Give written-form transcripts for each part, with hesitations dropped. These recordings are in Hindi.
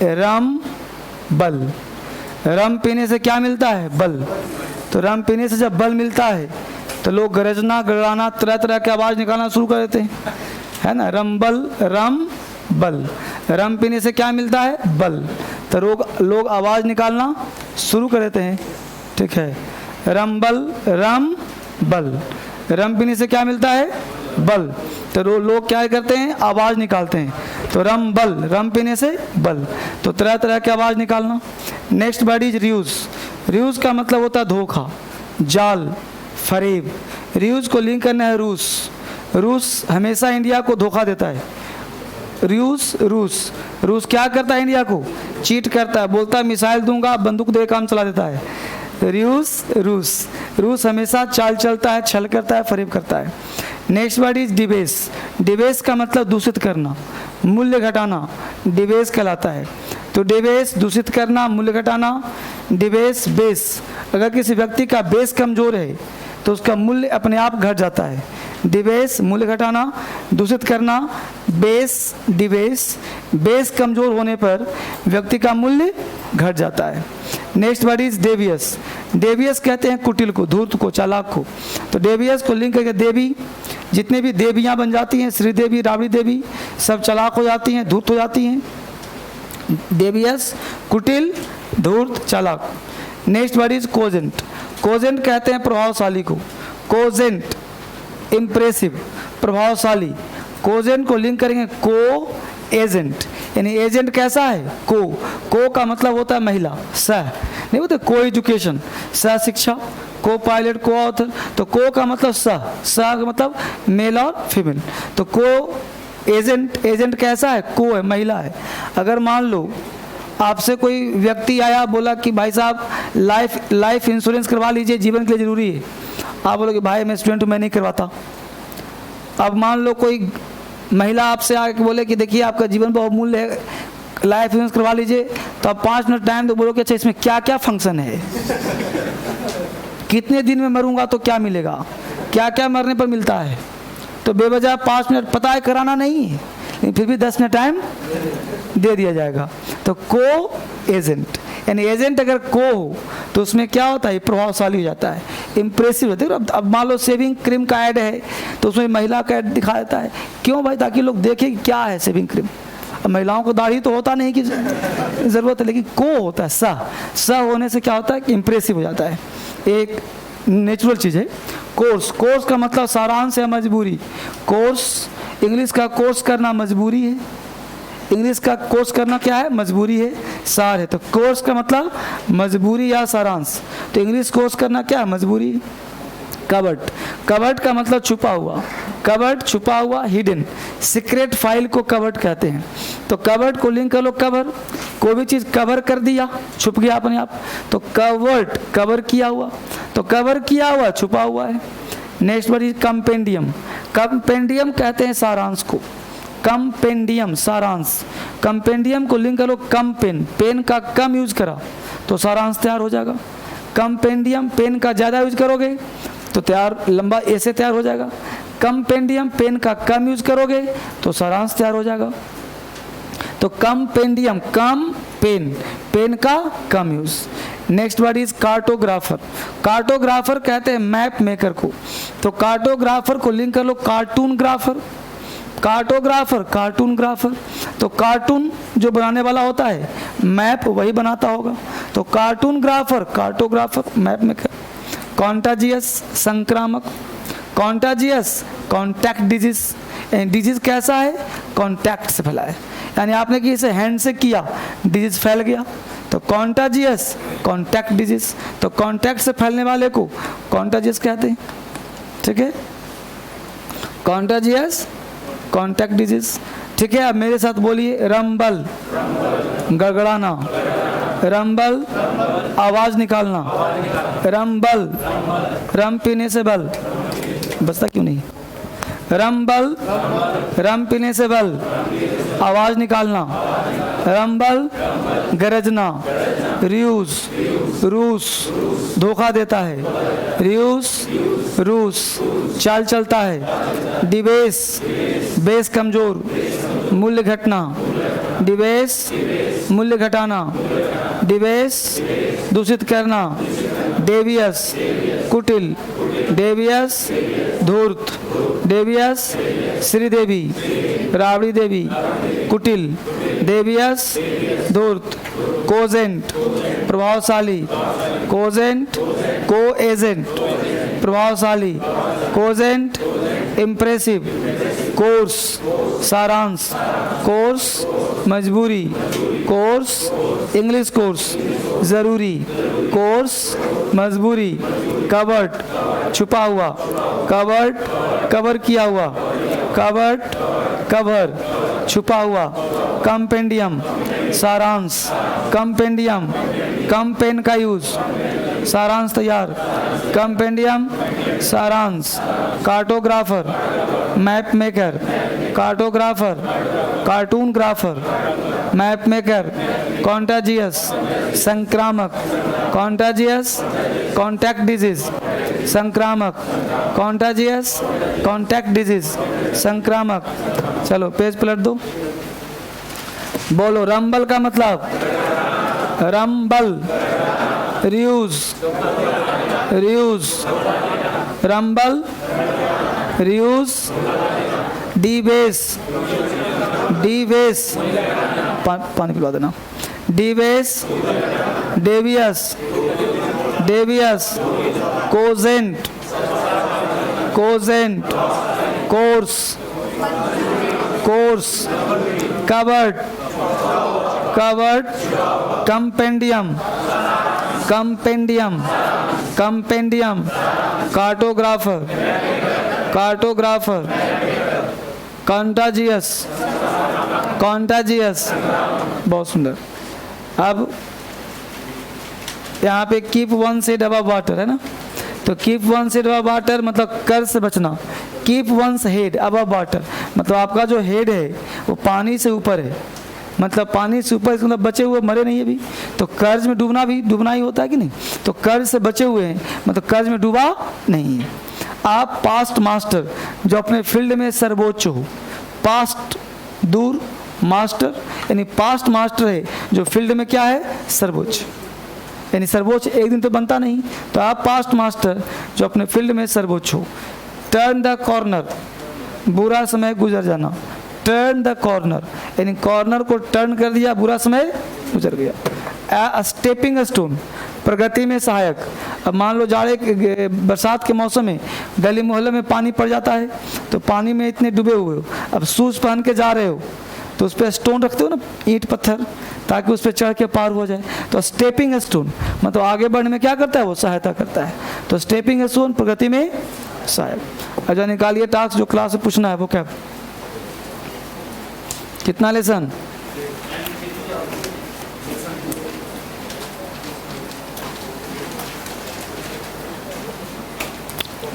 रम बल। रम पीने से क्या मिलता है? बल। तो रम पीने से जब बल मिलता है तो लोग गरजना गड़ाना तरह तरह की आवाज़ निकालना शुरू कर देते हैं, है ना। रम बल। रम पीने से क्या मिलता है? बल। तो लोग आवाज़ निकालना शुरू कर देते हैं, ठीक है। रम बल। रम पीने से क्या मिलता है? बल। तो लोग क्या करते हैं? आवाज़ निकालते हैं। तो रम बल, रम पीने से बल, तो तरह तरह की आवाज़ निकालना। Next word is reuse. Reuse का मतलब होता है धोखा, जाल, फरेब। रियूज को लिंक करना है रूस। रूस हमेशा इंडिया को धोखा देता है। रूस क्या करता है? इंडिया को चीट करता है, बोलता है मिसाइल दूंगा, बंदूक दे काम चला देता है। रूस हमेशा चाल चलता है, छल करता है, फरेब करता है। Next word is debase. Debase का मतलब दूषित करना, मूल्य घटाना, डिबेस कहलाता है। तो डिबेस दूषित करना, मूल्य घटाना। डिबेस बेस, अगर किसी व्यक्ति का बेस कमजोर है तो उसका मूल्य अपने आप घट जाता है। डिबेस मूल्य घटाना, दूषित करना, बेस डिबेस। बेस कमजोर होने पर व्यक्ति का मूल्य घट जाता है। Next word is Davies. Davies कहते हैं कुटिल को, धूर्त को, चालाक को। तो डेवियस को लिंक करके देवी, जितने भी देवियाँ बन जाती हैं, श्रीदेवी, राबड़ी देवी, सब चालाक हो जाती हैं, धूर्त हो जाती हैं। डेवियस, कुटिल, धूर्त, चालाक। Next word is cogent. Cogent कहते हैं प्रभावशाली को। कोजेंट इम्प्रेसिव, प्रभावशाली। कोजेंट को लिंक करेंगे को एजेंट, यानी एजेंट कैसा है? को का मतलब होता है महिला, सह नहीं बोलते को एजुकेशन, सह शिक्षा, को पायलट, को ऑथर। तो को का मतलब सह का मतलब मेल और फीमेल। तो को एजेंट कैसा है? को है, महिला है। अगर मान लो आपसे कोई व्यक्ति आया, बोला कि भाई साहब लाइफ इंश्योरेंस करवा लीजिए, जीवन के लिए जरूरी है। आप बोलोगे भाई मैं स्टूडेंट हूँ, मैं नहीं करवाता। अब मान लो कोई महिला आपसे आके बोले कि देखिए आपका जीवन बहुत मूल्य है, लाइफ इंश्योरेंस करवा लीजिए, तो आप 5 मिनट टाइम तो बोलोगे अच्छा इसमें क्या क्या फंक्शन है, कितने दिन में मरूंगा तो क्या मिलेगा, क्या क्या मरने पर मिलता है। तो बेवजह 5 मिनट पता है, कराना नहीं है, लेकिन फिर भी 10 मिनट टाइम दे दिया जाएगा। तो को एजेंट, यानी एजेंट अगर को हो तो उसमें क्या होता है? प्रभावशाली हो जाता है, इम्प्रेसिव होता है। अब मान लो शेविंग क्रीम का ऐड है तो उसमें महिला का ऐड दिखा देता है, क्यों भाई? ताकि लोग देखें कि क्या है शेविंग क्रीम। अब महिलाओं को दाढ़ी तो होता नहीं कि ज़रूरत है, लेकिन को होता है, स होने से क्या होता है कि इम्प्रेसिव हो जाता है। एक नेचुरल चीज़ है। कोर्स का मतलब सारांश या मजबूरी। कोर्स, इंग्लिश का कोर्स करना मजबूरी है। इंग्लिश का कोर्स करना क्या है? मजबूरी है, सार है। तो कोर्स का मतलब मजबूरी या सारांश। तो इंग्लिश कोर्स करना क्या है? मजबूरी है। कवर्ट का मतलब छुपा हुआ। कवर्ट छुपा हुआ, हिडन। सीक्रेट फाइल को कवर्ट कहते हैं। तो कवर्ट को लिंक कर लो, कवर, कोई भी चीज़ कवर कर दिया, छुप गया अपने आप। तो कवर्ट, कवर किया हुआ। तो कवर किया हुआ, छुपा हुआ है। Next word is compendium. Compendium कहते हैं सारांश को। कंपेंडियम, सारांश। कंपेंडियम को लिंक करो कम पेन, पेन का कम यूज करा तो सारांश तैयार हो जाएगा। कंपेंडियम, पेन का ज़्यादा यूज करोगे तो तैयार लंबा ऐसे तैयार हो जाएगा। कंपेंडियम, पेन का कम यूज करोगे तो सारांश तैयार हो जाएगा। तो कंपेंडियम, कम पेन, पेन का कम use. Next word is cartographer. Cartographer कहते हैं मैप मेकर को। तो कार्टोग्राफर को लिंक कर लो cartoon grapher. Cartographer, cartoon grapher. तो कार्टून जो बनाने वाला होता है, मैप वही बनाता होगा। तो cartoon grapher, cartographer, map maker. Contagious, संक्रामक। Contagious, contact disease. डिजीज कैसा है? कॉन्टैक्ट से फैला है, यानी आपने किसी हैंड से किया, डिजीज फैल गया। तो कॉन्टाजियस, कॉन्टैक्ट डिजीज। तो कॉन्टैक्ट से फैलने वाले को कॉन्टाजियस कहते हैं, ठीक है। कॉन्टाजियस, कॉन्टैक्ट डिजीज, ठीक है। अब मेरे साथ बोलिए, रंबल, गड़गड़ाना। रंबल, आवाज निकालना। रंबल, रम पीने से बल, बचता क्यों नहीं? रंबल, रम पीने से बल, आवाज निकालना। रंबल, गरजना। रियूज, रूस, धोखा देता है। रूस, चाल चलता है। डिबेस, बेस कमजोर, मूल्य घटना। डिवेश मूल्य घटाना, डिवेश दूषित करना, डेवियस कुटिल, डेवियस धूर्त, डेवियस श्रीदेवी, राबड़ी देवी, कुटिल, डेवियस धूर्त, कोजेंट प्रभावशाली, कोजेंट को एजेंट प्रभावशाली, कोजेंट इम्प्रेसिव, कोर्स सारांश, कोर्स मजबूरी, कोर्स इंग्लिश कोर्स ज़रूरी, कोर्स मजबूरी, कवर्ड छुपा हुआ, कवर्ड कवर किया हुआ, कवर्ड कवर छुपा हुआ, कंपेंडियम सारांश, कंपेंडियम कम पेन का यूज, सारांश तैयार, कंपेंडियम सारांश, cartographer map maker, cartographer cartoon grapher, map maker, contagious संक्रामक, कॉन्टाजियस कॉन्टैक्ट डिजीज संक्रामक, कॉन्टाजियस कॉन्टैक्ट डिजीज संक्रामक। चलो पेज पलट दो, बोलो रंबल का मतलब, rumble reuse, reuse rumble reuse, debase, debase पानी पिलवा देना, debase, devious, devious, cogent, cogent, course, course, covered, covered, compendium, compendium, compendium, cartographer, cartographer, contagious, contagious. बहुत सुंदर। अब यहाँ पे keep one said above water है ना, तो keep one said above water मतलब कर्ज से बचना, keep once head above water मतलब आपका जो हेड है वो पानी से ऊपर है, मतलब पानी से ऊपर, मतलब बचे हुए मरे नहीं अभी, तो कर्ज में डूबना भी डूबना ही होता है कि नहीं, तो कर्ज से बचे हुए हैं मतलब कर्ज में डूबा नहीं है। आप पास्ट मास्टर जो अपने फील्ड में सर्वोच्च हो, पास्ट दूर, मास्टर यानी पास्ट मास्टर है जो फील्ड में क्या है सर्वोच्च, यानी सर्वोच्च एक दिन तो बनता नहीं, तो आप पास्ट मास्टर जो अपने फील्ड में सर्वोच्च हो। टर्न द कॉर्नर बुरा समय गुजर जाना, टर्न द कॉर्नर यानी कॉर्नर को टर्न कर दिया, बुरा समय गुजर गया। स्टेपिंग स्टोन प्रगति में सहायक, अब मान लो जाड़े बरसात के मौसम में गली मोहल्ले में पानी पड़ जाता है, तो पानी में इतने डूबे हुए हो, अब शूज पहन के जा रहे हो तो उस पर स्टोन रखते हो ना, ईंट पत्थर, ताकि उस पर चढ़ के पार हो जाए, तो स्टेपिंग स्टोन मतलब आगे बढ़ने में क्या करता है वो सहायता करता है, तो स्टेपिंग स्टोन प्रगति में सहायक। अच्छा निकालिए टास्क जो क्लास में पूछना है वो क्या, कितना लेसन,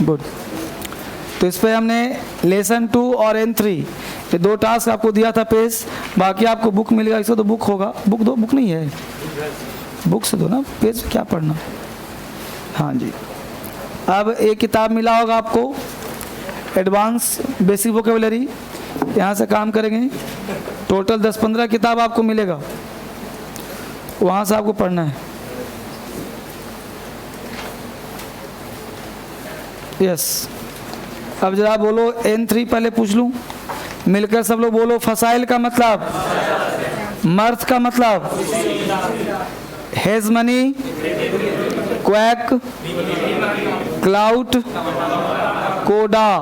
गुड। तो इस पे हमने लेसन 2 और N3 ये 2 टास्क आपको दिया था पेज, बाकी आपको बुक मिलेगा, इसको तो बुक होगा, बुक दो, बुक नहीं है, बुक से दो ना, पेज क्या पढ़ना। हाँ जी, अब एक किताब मिला होगा आपको एडवांस बेसिक वोकेबुलरी, यहाँ से काम करेंगे, टोटल 10-15 किताब आपको मिलेगा, वहाँ से आपको पढ़ना है। यस, अब जरा बोलो N3 पहले पूछ लूँ, मिलकर सब लोग बोलो। फसाइल का मतलब, मर्थ का मतलब, हेजमनी, क्वैक, क्लाउट, कोडा,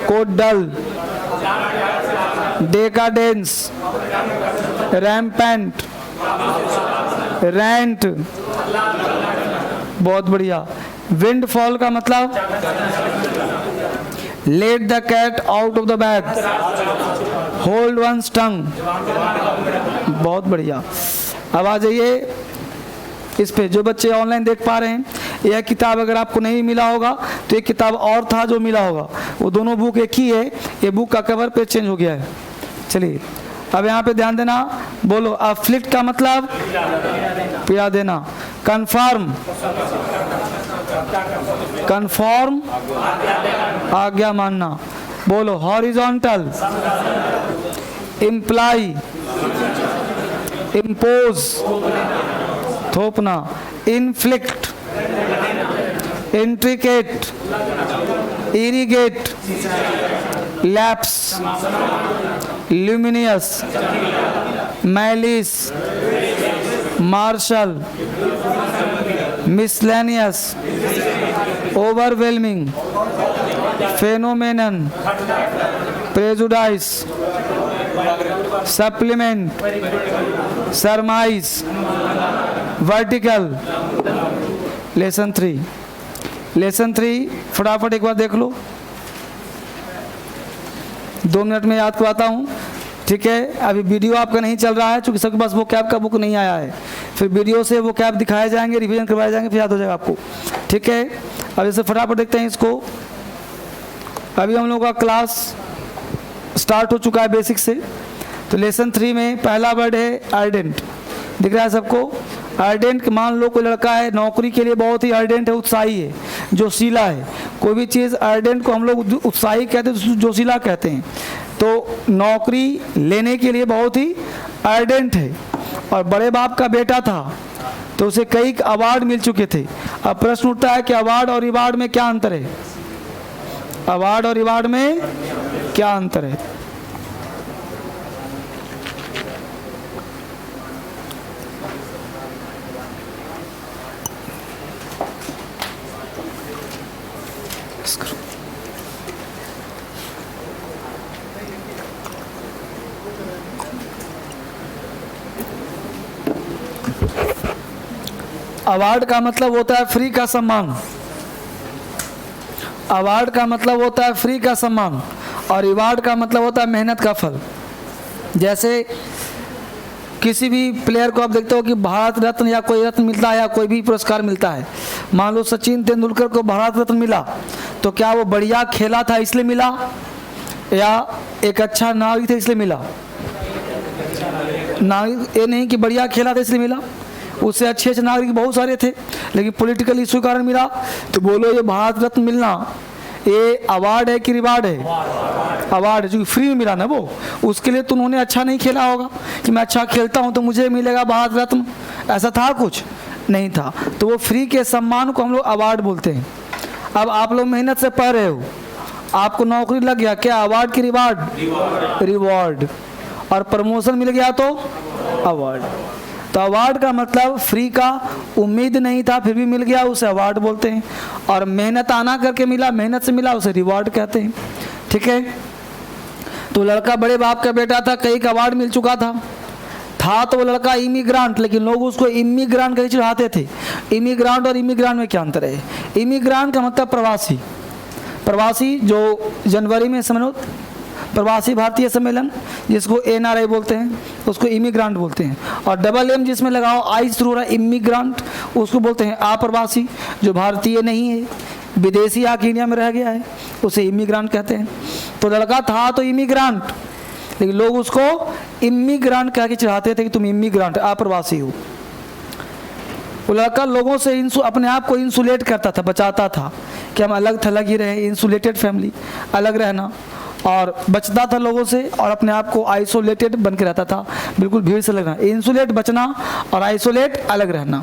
कोडल, डेकाडेंस, रैम्पेंट, रेंट, बहुत बढ़िया। विंडफॉल का मतलब, let the cat out of the bag, hold one's tongue, बहुत बढ़िया। अब आ जाइए इस पे, जो बच्चे ऑनलाइन देख पा रहे हैं, यह किताब अगर आपको नहीं मिला होगा तो एक किताब और था जो मिला होगा, वो दोनों बुक एक ही है, ये बुक का कवर पे चेंज हो गया है। चलिए अब यहाँ पे ध्यान देना, बोलो अफ्लिक्ट का मतलब पीड़ा देना, कन्फर्म, कन्फर्म आज्ञा मानना, बोलो हॉरिजॉन्टल, इम्प्लाई, इम्पोज थोपना, inflict, intricate, irrigate, lapse, luminous, malice, marshal, miscellaneous, overwhelming, phenomenon, prejudice, supplement, surmise, vertical. Lesson 3, lesson 3 फटाफट एक बार देख लो, 2 मिनट में याद करवाता हूँ, ठीक है। अभी वीडियो आपका नहीं चल रहा है क्योंकि सबके पास वो कैब का बुक नहीं आया है, फिर वीडियो से वो कैब दिखाए जाएंगे, रिवीजन करवाए जाएंगे, फिर याद हो जाएगा आपको, ठीक है। अब इसे फटाफट देखते हैं इसको। अभी हम लोगों का क्लास स्टार्ट हो चुका है बेसिक से। तो लेसन 3 में पहला वर्ड है अर्डेंट, दिख रहा है सबको। अर्डेंट, मान लो कोई लड़का है, नौकरी के लिए बहुत ही अर्डेंट है, उत्साही है, जोशीला है। कोई भी चीज़ अर्डेंट को हम लोग उत्साही कहते हैं, जोशीला कहते हैं। तो नौकरी लेने के लिए बहुत ही अर्डेंट है। और बड़े बाप का बेटा था तो उसे कई अवार्ड मिल चुके थे। अब प्रश्न उठता है कि अवार्ड और रिवार्ड में क्या अंतर है? अवार्ड और रिवार्ड में क्या अंतर है? अवार्ड का मतलब होता है फ्री का सम्मान। अवार्ड का मतलब होता है फ्री का सम्मान और रिवार्ड का मतलब होता है मेहनत का फल। जैसे किसी भी प्लेयर को आप देखते हो कि भारत रत्न या कोई रत्न मिलता है या कोई भी पुरस्कार मिलता है। मान लो सचिन तेंदुलकर को भारत रत्न मिला तो क्या वो बढ़िया खेला था इसलिए मिला या एक अच्छा नागरिक था इसलिए मिला? नागरिक ये नहीं कि बढ़िया खेला था इसलिए मिला, उससे अच्छे अच्छे नागरिक बहुत सारे थे, लेकिन पॉलिटिकल इशू के कारण मिला। तो बोलो ये भारत रत्न मिलना ये अवार्ड है कि रिवार्ड है? अवार्ड है, जो फ्री में मिला ना वो। उसके लिए तो उन्होंने अच्छा नहीं खेला होगा कि मैं अच्छा खेलता हूँ तो मुझे मिलेगा भारत रत्न, ऐसा था? कुछ नहीं था। तो वो फ्री के सम्मान को हम लोग अवार्ड बोलते हैं। अब आप लोग मेहनत से पढ़ रहे हो, आपको नौकरी लग गया, क्या अवार्ड की रिवार्ड? रिवॉर्ड। और प्रमोशन मिल गया तो अवार्ड। तो अवार्ड का मतलब फ्री का, उम्मीद नहीं था फिर भी मिल गया, उसे अवार्ड बोलते हैं। और मेहनत आना करके मिला, मेहनत से मिला, उसे रिवॉर्ड कहते हैं, ठीक है। तो लड़का बड़े बाप का बेटा था, कई का अवार्ड मिल चुका था तो वो लड़का इमिग्रांट, लेकिन लोग उसको इमिग्रांट कहीं चढ़ाते थे। इमिग्रांट और इमिग्रांट में क्या अंतर है? इमिग्रांट का मतलब प्रवासी। प्रवासी जो जनवरी में समझो प्रवासी भारतीय सम्मेलन जिसको NRI बोलते हैं उसको इमिग्रांट बोलते हैं। और डबल M जिसमें लगाओ आई शुरू हो रहा है, इमिग्रांट, उसको बोलते हैं अप्रवासी। जो भारतीय नहीं है, विदेशी आके इंडिया में रह गया है, उसे इमिग्रांट कहते हैं। तो लड़का था तो इमिग्रांट, लेकिन लोग उसको इमिग्रांट कह के चढ़ाते थे कि तुम इमिग्रांट, अप्रवासी हो। वो लड़का लोगों से अपने आप को इंसुलेट करता था, बचाता था कि हम अलग थलग ही रहे, इंसुलेटेड फैमिली, अलग रहना, और बचता था लोगों से और अपने आप को आइसोलेटेड बन के रहता था, बिल्कुल भीड़ से अलग रहना। इंसुलेट बचना और आइसोलेट अलग रहना।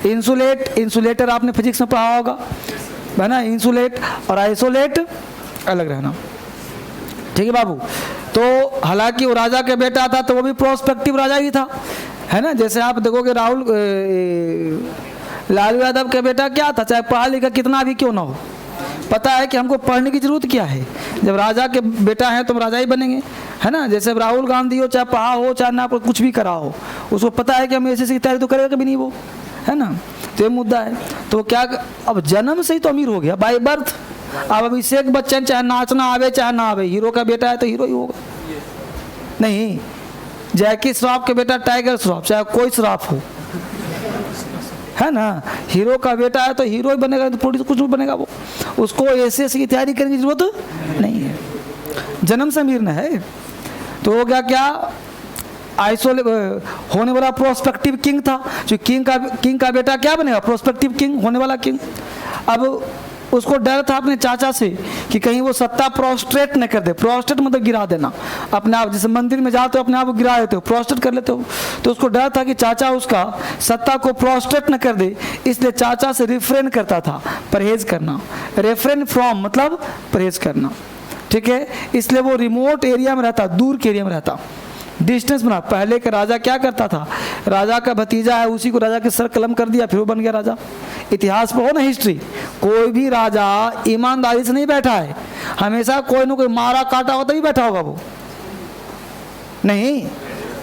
इंसुलेटर आपने फिजिक्स में पढ़ा होगा है ना, इंसुलेट और आइसोलेट अलग रहना, ठीक है बाबू। तो हालांकि वो राजा के बेटा था तो वो भी प्रोस्पेक्टिव राजा ही था, है ना। जैसे आप देखोगे लालू यादव का बेटा क्या था, चाहे पढ़ा लिखा कितना भी क्यों ना हो, पता है कि हमको पढ़ने की जरूरत क्या है। जब राजा के बेटा हैं तो हम राजा ही बनेंगे, है ना। जैसे राहुल गांधी हो, चाहे पढ़ा हो चाहे ना कुछ भी करा हो, उसको पता है कि हम ऐसे की तैयारी तो करेगा कभी नहीं वो, है ना। तो ये मुद्दा है। तो क्या अब जन्म से ही तो अमीर हो गया, बाय बर्थ। अब अभिषेक बच्चन चाहे नाचना आवे चाहे ना आवे, हीरो का बेटा है तो हीरो ही होगा। नहीं, जैकी श्रॉफ के बेटा टाइगर श्रॉफ, चाहे कोई श्रॉफ हो, है ना, हीरो का बेटा है तो हीरो ही बनेगा, तो प्रोड्यूसर कुछ भी बनेगा वो। उसको ऐसे की तैयारी करने की जरूरत नहीं है, जन्म से अमीर न है। तो हो गया क्या, होने वाला प्रोस्पेक्टिव किंग था। जो किंग का बेटा क्या बनेगा? प्रोस्पेक्टिव किंग, होने वाला किंग। अब उसको डर था अपने चाचा से कि कहीं वो सत्ता प्रोस्ट्रेट न कर दे। प्रोस्ट्रेट मतलब गिरा देना अपने आप, जैसे मंदिर में जाते हो अपने आप को गिरा देते हो, प्रोस्ट्रेट कर लेते हो। तो उसको डर था कि चाचा उसका सत्ता को प्रोस्ट्रेट न कर दे, इसलिए चाचा से रिफ्रेन करता था, परहेज करना। रेफ्रेन फ्रॉम मतलब परहेज करना, ठीक है। इसलिए वो रिमोट एरिया में रहता, दूर के एरिया में रहता, डिस्टेंस बना। पहले का राजा क्या करता था, राजा का भतीजा है उसी को राजा के सर कलम कर दिया, फिर वो बन गया राजा। इतिहास पढ़ो ना, हिस्ट्री, कोई भी राजा ईमानदारी से नहीं बैठा है, हमेशा कोई ना कोई मारा काटा होता ही बैठा होगा वो, नहीं।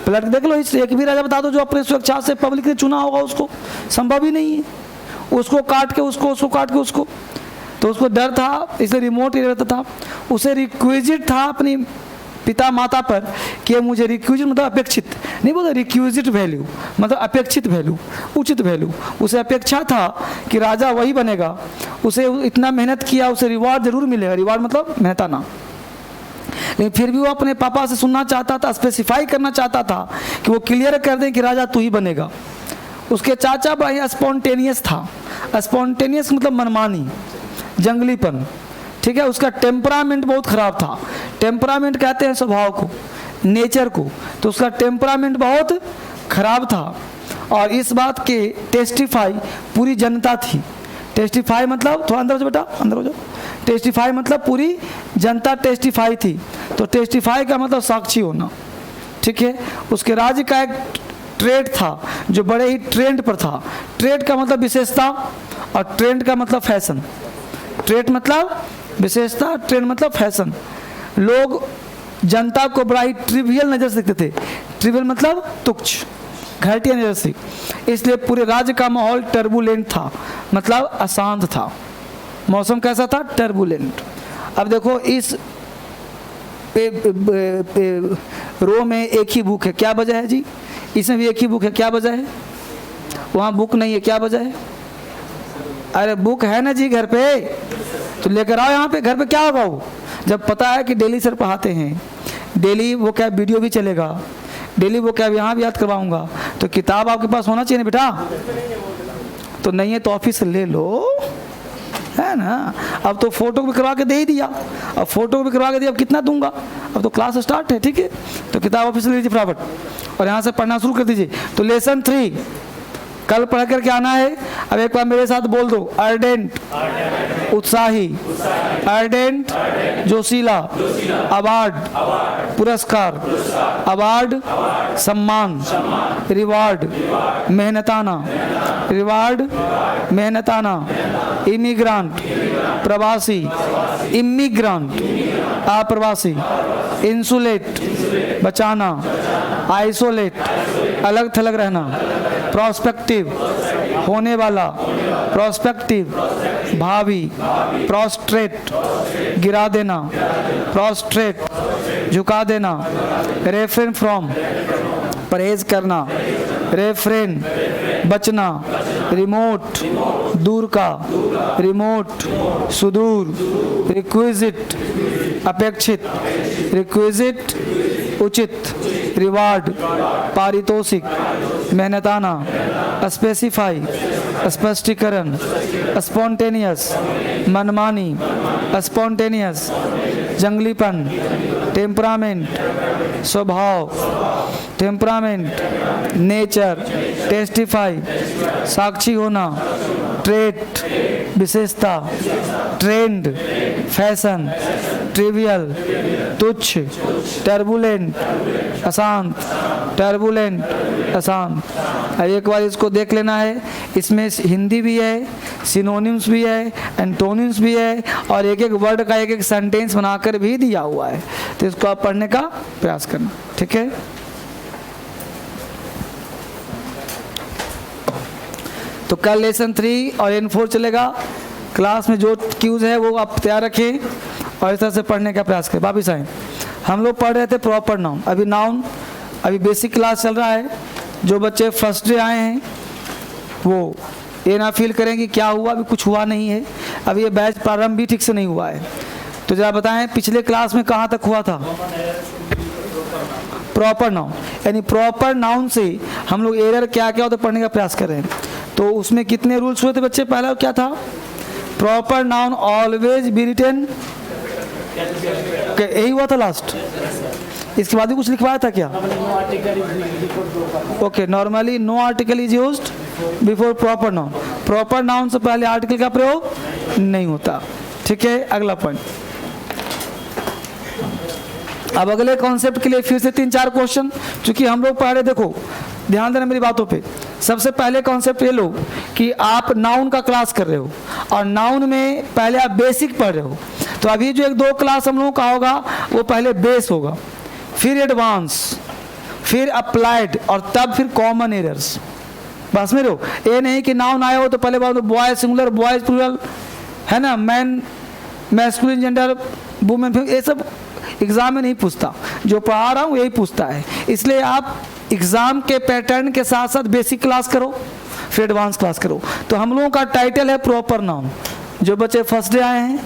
पलट देख लो हिस्ट्री, एक भी राजा बता दो जो अपने स्वेच्छा से पब्लिक ने चुना होगा, उसको संभव ही नहीं है। उसको काट के उसको काट के उसको, तो उसको डर था, इसलिए रिमोट एरिया रहता था। उसे रिक्विजिट था अपनी पिता माता पर कि मुझे रिक्विजिट मतलब अपेक्षित नहीं बोलते, रिक्विजिट वैल्यू मतलब अपेक्षित वैल्यू, उचित वैल्यू। उसे अपेक्षा था कि राजा वही बनेगा, उसे इतना मेहनत किया, उसे रिवार्ड जरूर मिलेगा। रिवार्ड मतलब मेहनताना। लेकिन फिर भी वो अपने पापा से सुनना चाहता था, स्पेसिफाई करना चाहता था कि वो क्लियर कर दें कि राजा तू ही बनेगा। उसके चाचा भाई स्पॉन्टेनियस था। स्पॉन्टेनियस मतलब मनमानी, जंगलीपन, ठीक है। उसका टेम्परामेंट बहुत खराब था। टेम्परामेंट कहते हैं स्वभाव को, नेचर को। तो उसका टेम्परामेंट बहुत खराब था और इस बात के टेस्टिफाई पूरी जनता थी। टेस्टिफाई मतलब, थोड़ा अंदर हो जाओ बेटा, अंदर हो जाओ। टेस्टिफाई मतलब पूरी जनता टेस्टिफाई थी। तो टेस्टिफाई का मतलब साक्षी होना, ठीक है। उसके राज्य का एक ट्रेड था जो बड़े ही ट्रेंड पर था। ट्रेड का मतलब विशेषता और ट्रेंड का मतलब फैशन। ट्रेड मतलब विशेषता, ट्रेंड मतलब फैशन। लोग जनता को बड़ा ही ट्रिवियल नज़र से देखते थे। ट्रिवियल मतलब तुच्छ, घटिया नज़र से। इसलिए पूरे राज्य का माहौल टर्बुलेंट था, मतलब अशांत था। मौसम कैसा था, टर्बुलेंट। अब देखो इस रो में एक ही बुक है, क्या वजह है जी? इसमें भी एक ही बुक है, क्या वजह है? वहाँ बुक नहीं है, क्या वजह है? अरे बुक है ना जी घर पे, तो लेकर आओ यहाँ पे। घर पे क्या होगा वो, जब पता है कि डेली सर पढ़ाते हैं, डेली वो क्या वीडियो भी चलेगा, डेली वो क्या यहाँ भी याद करवाऊंगा, तो किताब आपके पास होना चाहिए ना बेटा। तो नहीं है तो ऑफिस से ले लो, है ना। अब तो फोटो भी करवा के दे ही दिया, अब फोटो भी करवा के दिया, अब कितना दूंगा? अब तो क्लास स्टार्ट है, ठीक है। तो किताब ऑफिस से ले लीजिए फटाफट और यहाँ से पढ़ना शुरू कर दीजिए। तो लेसन 3 कल पढ़ करके आना है। अब एक बार मेरे साथ बोल दो, अर्डेंट उत्साही, अर्डेंट जोशीला, अवार्ड पुरस्कार, अवार्ड सम्मान, रिवार्ड मेहनताना, रिवार्ड मेहनताना, इमिग्रांट प्रवासी, इमिग्रांट अप्रवासी, इंसुलेट बचाना, आइसोलेट अलग थलग रहना, प्रोस्पेक्टिव होने वाला, प्रोस्पेक्टिव भावी, प्रोस्ट्रेट गिरा देना, प्रोस्ट्रेट झुका देना, रेफ्रेन फ्रॉम परहेज करना, रेफ्रेन बचना, रिमोट दूर का, रिमोट सुदूर, रिक्विजिट अपेक्षित, रिक्विजिट उचित, रिवार्ड पारितोषिक, मेहनताना, स्पेसिफाई स्पष्टीकरण, स्पॉन्टेनियस मनमानी, स्पॉन्टेनियस जंगलीपन, टेम्परामेंट स्वभाव, टेम्परामेंट नेचर, टेस्टिफाई साक्षी होना, ट्रेट विशेषता, ट्रेंड फैशन, ट्रिवियल तुच्छ, टर्बुलेंट अशांत, टर्बुलेंट अशांत। अब एक बार इसको देख लेना है, इसमें हिंदी भी है, सिनोनिम्स भी है, एंटोनिम्स भी है और एक एक वर्ड का एक एक सेंटेंस बनाकर भी दिया हुआ है। तो इसको आप पढ़ने का प्रयास करना, ठीक है। तो कल लेसन 3 और N4 चलेगा। क्लास में जो क्यूज है वो आप तैयार रखें और इस तरह से पढ़ने का प्रयास करें। वापिस आए, हम लोग पढ़ रहे थे प्रॉपर नाउन। अभी नाउन, अभी बेसिक क्लास चल रहा है। जो बच्चे फर्स्ट डे आए हैं वो ये ना फील करें कि क्या हुआ, अभी कुछ हुआ नहीं है, अभी ये बैच प्रारंभ भी ठीक से नहीं हुआ है। तो जरा बताएं पिछले क्लास में कहाँ तक हुआ था? प्रॉपर नाउन, यानी प्रॉपर नाउन से हम लोग एरर क्या क्या होता है पढ़ने का प्रयास कर रहे हैं। तो उसमें कितने रूल्स हुए थे बच्चे? पहला क्या था? Proper noun always be written, यही हुआ था लास्ट। इसके बाद भी कुछ लिखवाया था क्या? Okay, normally no article is used before proper noun. Proper noun से पहले आर्टिकल का प्रयोग नहीं होता। ठीक है, अगला पॉइंट। अब अगले कॉन्सेप्ट के लिए फिर से 3-4 क्वेश्चन, क्योंकि हम लोग पहले देखो, ध्यान देना मेरी बातों पे। सबसे पहले कॉन्सेप्ट ये लो कि आप नाउन का क्लास कर रहे हो और नाउन में पहले आप बेसिक पढ़ रहे हो। तो अभी जो 1-2 क्लास हम लोगों का होगा वो पहले बेस होगा, फिर एडवांस, फिर अप्लाइड और तब फिर कॉमन एरर्स। बस में रहो, ये नहीं कि नाउन आया हो तो पहले बात बॉयज सिंगुलर, बॉयज प्लूरल, है ना, मैन मैस्कुलिन जेंडर, वुमेन, ये सब एग्जाम में नहीं पूछता। जो पढ़ा रहा हूँ यही पूछता है। इसलिए आप एग्जाम के पैटर्न के साथ साथ बेसिक क्लास करो, फिर एडवांस क्लास करो। तो हम लोगों का टाइटल है प्रॉपर नाउन। जो बच्चे फर्स्ट डे आए हैं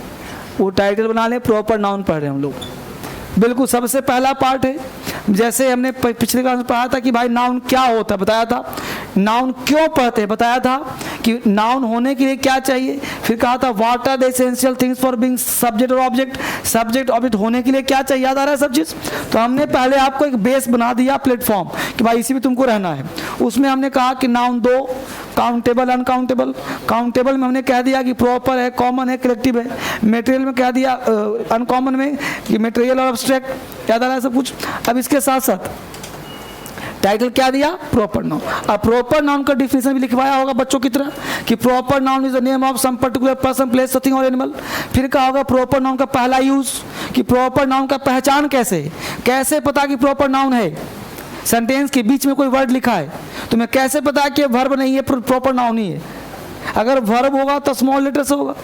वो टाइटल बना लें, प्रॉपर नाउन पढ़ रहे हैं हम लोग। बिल्कुल सबसे पहला पार्ट है, जैसे हमने पिछले क्लास में पढ़ा था कि भाई नाउन क्या होता है, बताया था। नाउन क्यों पढ़ते हैं, बताया था कि नाउन होने के लिए क्या चाहिए। फिर कहा था what are the essential things for being subject और ऑब्जेक्ट। सब्जेक्ट ऑब्जेक्ट होने के लिए क्या चाहिए, याद आ रहा है सब चीज़। तो हमने पहले आपको एक बेस बना दिया, प्लेटफॉर्म, कि भाई इसी में तुमको रहना है। उसमें हमने कहा कि नाउन 2, काउंटेबल, अनकाउंटेबल। काउंटेबल में हमने कह दिया कि प्रॉपर है, कॉमन है, कलेक्टिव है। मटेरियल में कह दिया, अनकॉमन में कि मटेरियल और अब्स्ट्रैक्ट। याद आ रहा है सब कुछ। अब इसके साथ साथ टाइटल क्या दिया, प्रॉपर नाउन। अब प्रॉपर नाउन का डिफिनेशन भी लिखवाया होगा बच्चों की तरह कि proper noun is the name of some particular person, place, something और एनिमल। फिर कहा होगा प्रॉपर नाउन का पहला यूज, कि प्रॉपर नाउन का पहचान कैसे, कैसे पता कि प्रॉपर नाउन है। सेंटेंस के बीच में कोई वर्ड लिखा है तो मैं कैसे पता कि वर्ब नहीं है, प्रॉपर नाउन ही है। अगर वर्ब होगा तो स्मॉल लेटर से होगा,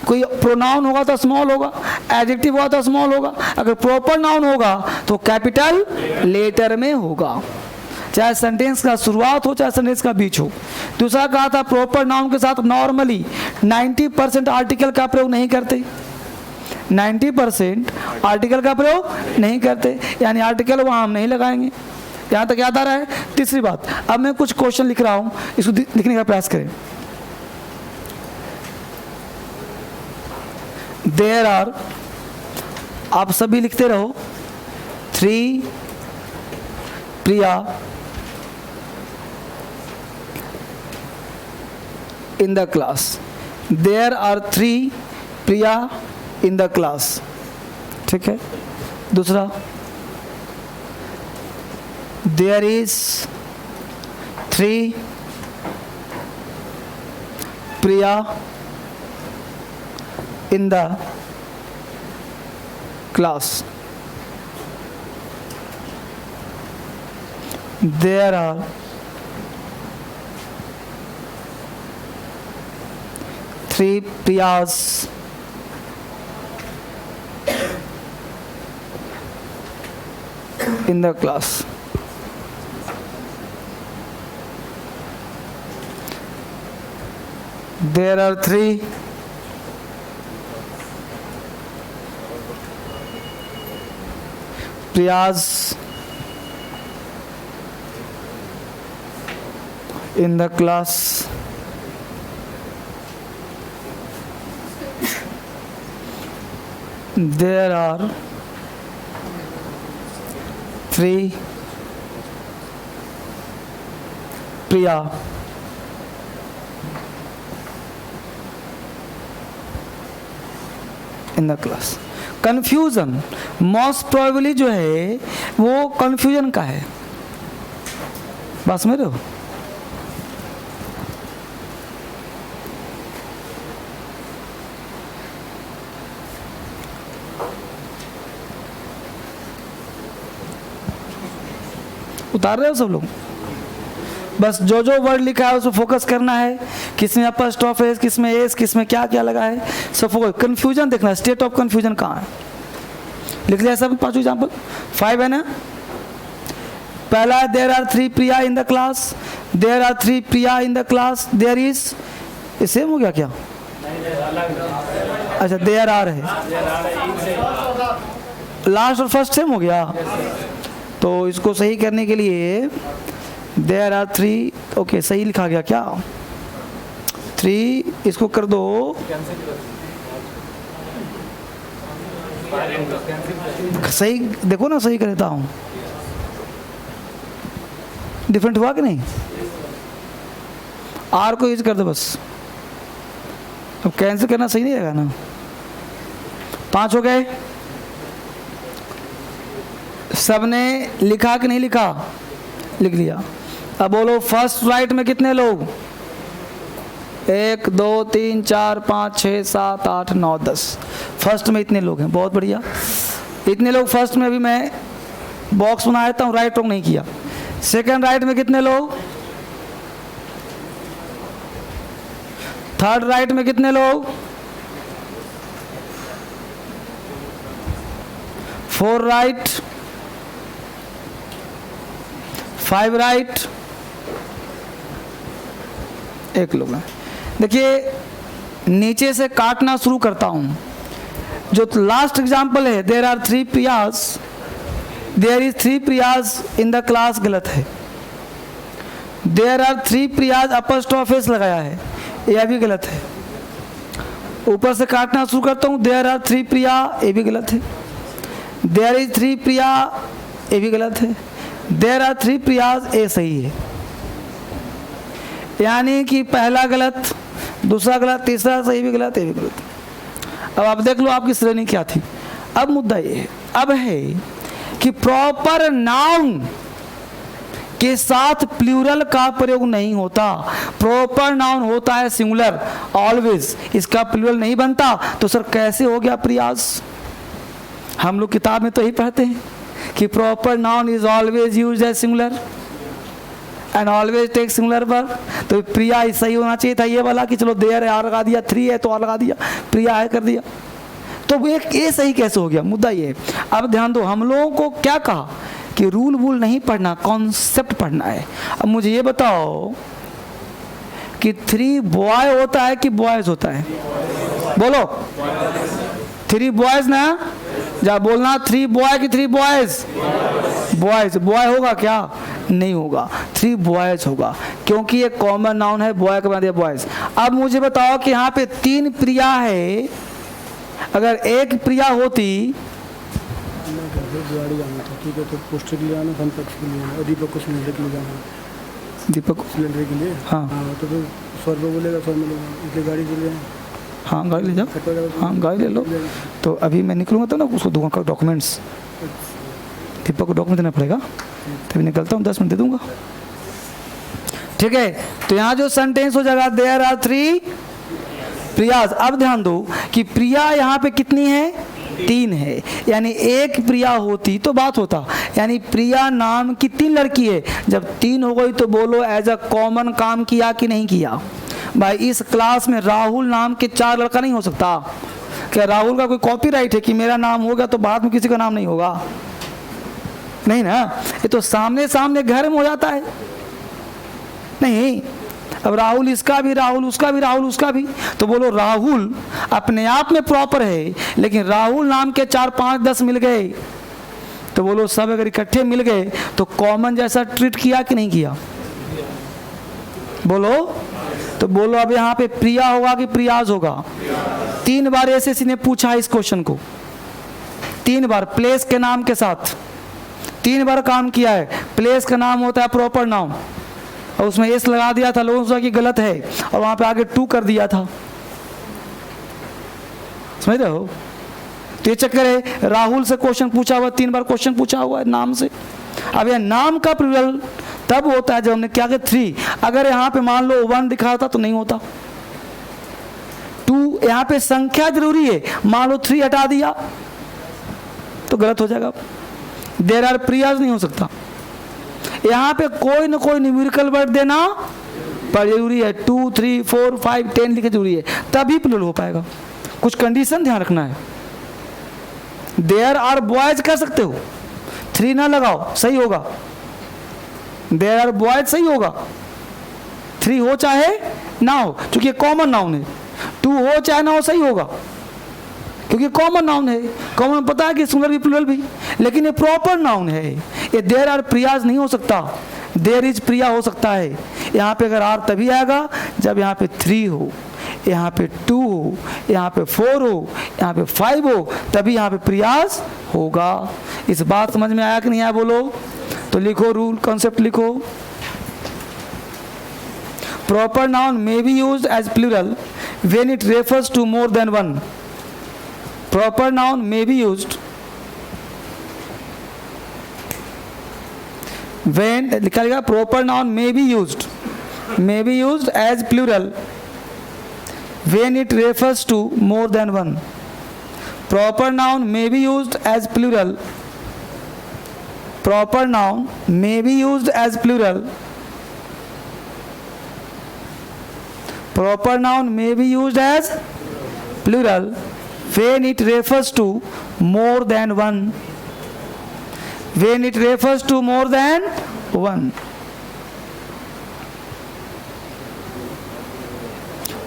कोई प्रोनाउन होगा तो स्मॉल होगा, एडजेक्टिव होगा तो स्मॉल होगा। अगर प्रॉपर नाउन होगा तो कैपिटल लेटर में होगा, चाहे सेंटेंस का शुरुआत हो चाहे सेंटेंस का बीच हो। दूसरा कहा था प्रॉपर नाउन के साथ नॉर्मली 90% आर्टिकल का प्रयोग नहीं करते। 90% आर्टिकल का प्रयोग नहीं करते, यानी आर्टिकल वहां हम नहीं लगाएंगे। यहां तक याद आ रहा है। तीसरी बात, अब मैं कुछ क्वेश्चन लिख रहा हूं, इसको लिखने का प्रयास करें। देयर आर, आप सभी लिखते रहो, 3 प्रिया in the class. There are 3 Priya in the class. ठीक है। दूसरा, there is 3 Priya in the class. There are 3 Priyas in the class. There are 3 Priyas in the class. There are 3 Priya in the class. Confusion most probably जो है वो कंफ्यूजन का है। बस में रहो। उतार रहे हो सब लोग? बस जो जो वर्ड लिखा है उसको फोकस करना है, किसमें अपर स्टॉप है, किसमें एस, किसमें क्या क्या लगा है, सब फोकस। कंफ्यूजन देखना है, स्टेट ऑफ कंफ्यूजन कहाँ है। लिख लिया सब? 5 एग्जाम्पल, 5 है ना। पहला है there are 3 Priya in the class. There are 3 Priya in the class. There is, ये सेम हो गया क्या? अच्छा, देयर आर है, लास्ट और फर्स्ट सेम हो गया। तो इसको सही करने के लिए देयर आर 3, ओके सही लिखा गया क्या? 3, इसको कर दो, सही देखो ना, सही करता हूँ, डिफरेंट हुआ कि नहीं? आर को यूज कर दो बस, अब कैंसिल करना सही नहीं रहेगा ना। 5 हो गए, सबने लिखा कि नहीं लिखा? लिख लिया। अब बोलो फर्स्ट राइट में कितने लोग? 1 2 3 4 5 6 7 8 9 10। फर्स्ट में इतने लोग हैं, बहुत बढ़िया। इतने लोग फर्स्ट में, अभी मैं बॉक्स बना देता हूँ, राइट रॉन्ग नहीं किया। सेकंड राइट में कितने लोग? थर्ड राइट में कितने लोग? 4 राइट, 5 राइट, 1 लोग हैं। देखिए नीचे से काटना शुरू करता हूं। जो लास्ट एग्जाम्पल है, there are 3 Priyas, there is 3 Priyas in the class, गलत है। देयर आर 3 प्रियास अपॉस्ट्रोफिस लगाया है, यह भी गलत है। ऊपर से काटना शुरू करता हूं, देयर आर 3 प्रिया, ये भी गलत है। देयर इज 3 प्रिया, ये भी गलत है। देयर आर 3 प्रियास, ये सही है। यानी कि पहला गलत, दूसरा गलत, तीसरा सही भी गलत, ये भी गलत। अब आप देख लो आपकी श्रेणी क्या थी। अब मुद्दा ये है, अब है कि प्रॉपर नाउन के साथ प्लूरल का प्रयोग नहीं होता। प्रॉपर नाउन होता है सिंगुलर ऑलवेज, इसका प्लूरल नहीं बनता। तो सर कैसे हो गया प्रयास? हम लोग किताब में तो यही पढ़ते हैं कि proper noun is always used as singular and always take singular verb. तो प्रिया सही होना चाहिए था ये वाला कि चलो देयर है, आर लगा दिया, 3 है तो आर लगा दिया, प्रिया है कर दिया। तो ये सही कैसे हो गया? मुद्दा ये है। अब ध्यान दो, हम लोगों को क्या कहा कि रूल वूल नहीं पढ़ना, कॉन्सेप्ट पढ़ना है। अब मुझे ये बताओ कि 3 बॉय होता है कि बॉयज होता है? बोलो 3 बॉयज ना, जा बोलना 3 बॉय कि 3 बॉयज? बॉयज। बॉय होगा क्या? नहीं होगा, 3 बॉयज होगा, क्योंकि ये कॉमन नाउन है, बॉय के बाद बॉयज। अब मुझे बताओ कि यहाँ पे 3 प्रिया है, अगर 1 प्रिया होती, ठीक है, तो पोस्टर के लिए आना, कॉन्टैक्ट के लिए आना, और दीपक को सिलेंडर के लिए जाना, दीपक को सिलेंडर के लिए। हाँ तो फिर 100 रुपये बोलेगा, 100 मिलेगा, इसलिए गाड़ी के लिए। हाँ गाड़ी ले जाओ, हाँ गाड़ी ले लो। तो अभी मैं निकलूँगा तो ना उसको दूंगा डॉक्यूमेंट्स, दीपक को डॉक्यूमेंट देना पड़ेगा, तभी निकलता हूँ, 10 मिनट दे दूंगा। ठीक है, तो यहाँ जो सेंटेंस हो जाएगा देयर आर 3 प्रियाज। अब ध्यान दो कि प्रिया यहाँ पे कितनी है? 3 है। यानी 1 प्रिया होती तो बात होता, यानी प्रिया नाम की 3 लड़की है। जब 3 हो गई तो बोलो एज अ कॉमन काम किया कि नहीं किया? भाई इस क्लास में राहुल नाम के 4 लड़का नहीं हो सकता। क्या राहुल का कोई कॉपीराइट है कि मेरा नाम होगा तो बाद में किसी का नाम नहीं होगा? नहीं ना, ये तो सामने सामने घर में हो जाता है। नहीं, अब राहुल इसका भी, राहुल उसका भी, राहुल उसका भी, तो बोलो राहुल अपने आप में प्रॉपर है, लेकिन राहुल नाम के 4 5 10 मिल गए तो बोलो सब अगर इकट्ठे मिल गए तो कॉमन जैसा ट्रीट किया कि नहीं किया? बोलो। तो बोलो अब यहाँ पे प्रिया होगा कि प्रियाज होगा? 3 बार एसएससी ने पूछा इस क्वेश्चन को, 3 बार प्लेस के नाम के साथ 3 बार काम किया है। प्लेस का नाम होता है प्रॉपर नाउन, और उसमें एस लगा दिया था, लोगों ने सोचा कि गलत है, और वहां पे आगे 2 कर दिया था। समझ रहे हो? तो ये चक्कर है। राहुल से क्वेश्चन पूछा हुआ, 3 बार क्वेश्चन पूछा हुआ है नाम से। अब यह नाम का प्लूरल तब होता है जब हमने क्या किया 3। अगर यहाँ पे मान लो 1 दिखा होता तो नहीं होता। 2 यहाँ पे संख्या जरूरी है, मान लो 3 हटा दिया तो गलत हो जाएगा। देयर आर प्रियाज नहीं हो सकता। यहाँ पे कोई ना कोई न्यूमेरिकल वर्ड देना पर जरूरी है। 2 3 4 5 10 लिखे जरूरी है, तभी प्लूरल हो पाएगा। कुछ कंडीशन ध्यान रखना है। देयर आर बॉयज कह सकते हो, 3 ना लगाओ, सही होगा। देयर आर बॉयज सही होगा, 3 हो चाहे ना हो, क्योंकि कॉमन नाउन है। 2 हो चाहे ना हो, सही होगा, क्योंकि कॉमन नाउन है। कॉमन पता है कि सिंगुलर भी प्लूरल भी, लेकिन ये प्रॉपर नाउन है। ये देयर आर प्रियाज नहीं हो सकता। देयर इज प्रिया हो सकता है। यहाँ पे अगर आर तभी आएगा जब यहाँ पे 3 हो, यहाँ पे 2 हो, यहाँ पे 4 हो, यहाँ पे 5 हो, तभी यहाँ पे प्रियास होगा। इस बात समझ में आया कि नहीं आया बोलो? तो लिखो रूल कॉन्सेप्ट लिखो। Proper noun may be used as plural when it refers to more than one. Proper noun may be used when लिखा लिखा proper noun may be used as plural when it refers to more than one. Proper noun may be used as plural. Proper noun may be used as plural. Proper noun may be used as plural when it refers to more than one. When it refers to more than one.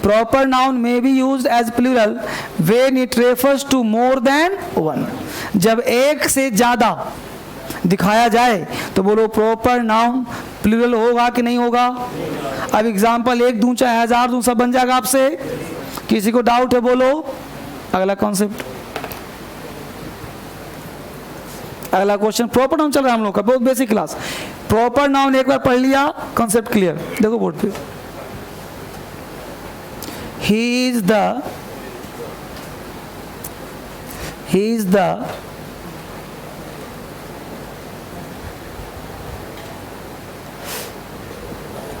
Proper noun may be used as plural when it refers to more than one. जब एक से ज़्यादा दिखाया जाए तो बोलो प्रॉपर नाउन प्लूरल होगा कि नहीं होगा? अब एग्जाम्पल 1 दूं चाहे 1000 दूं सब बन जाएगा आपसे। किसी को डाउट है बोलो? अगला कॉन्सेप्ट, अगला क्वेश्चन। प्रॉपर नाउन चल रहा है हम लोग का, बहुत बेसिक क्लास। प्रॉपर नाउन एक बार पढ़ लिया, कॉन्सेप्ट क्लियर। देखो बोर्ड पे, he is the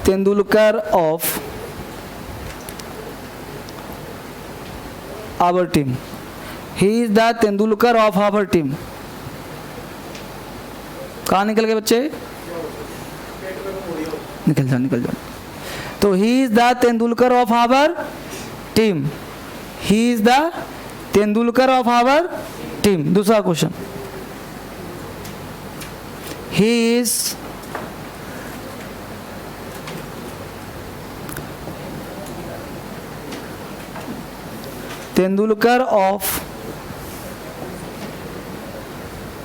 Tendulkar of our team. He is the Tendulkar of our team. कहाँ निकल गए बच्चे? निकल जाओ। तो he is the Tendulkar of our team. He is the Tendulkar of our team. दूसरा question, he is Tendulkar of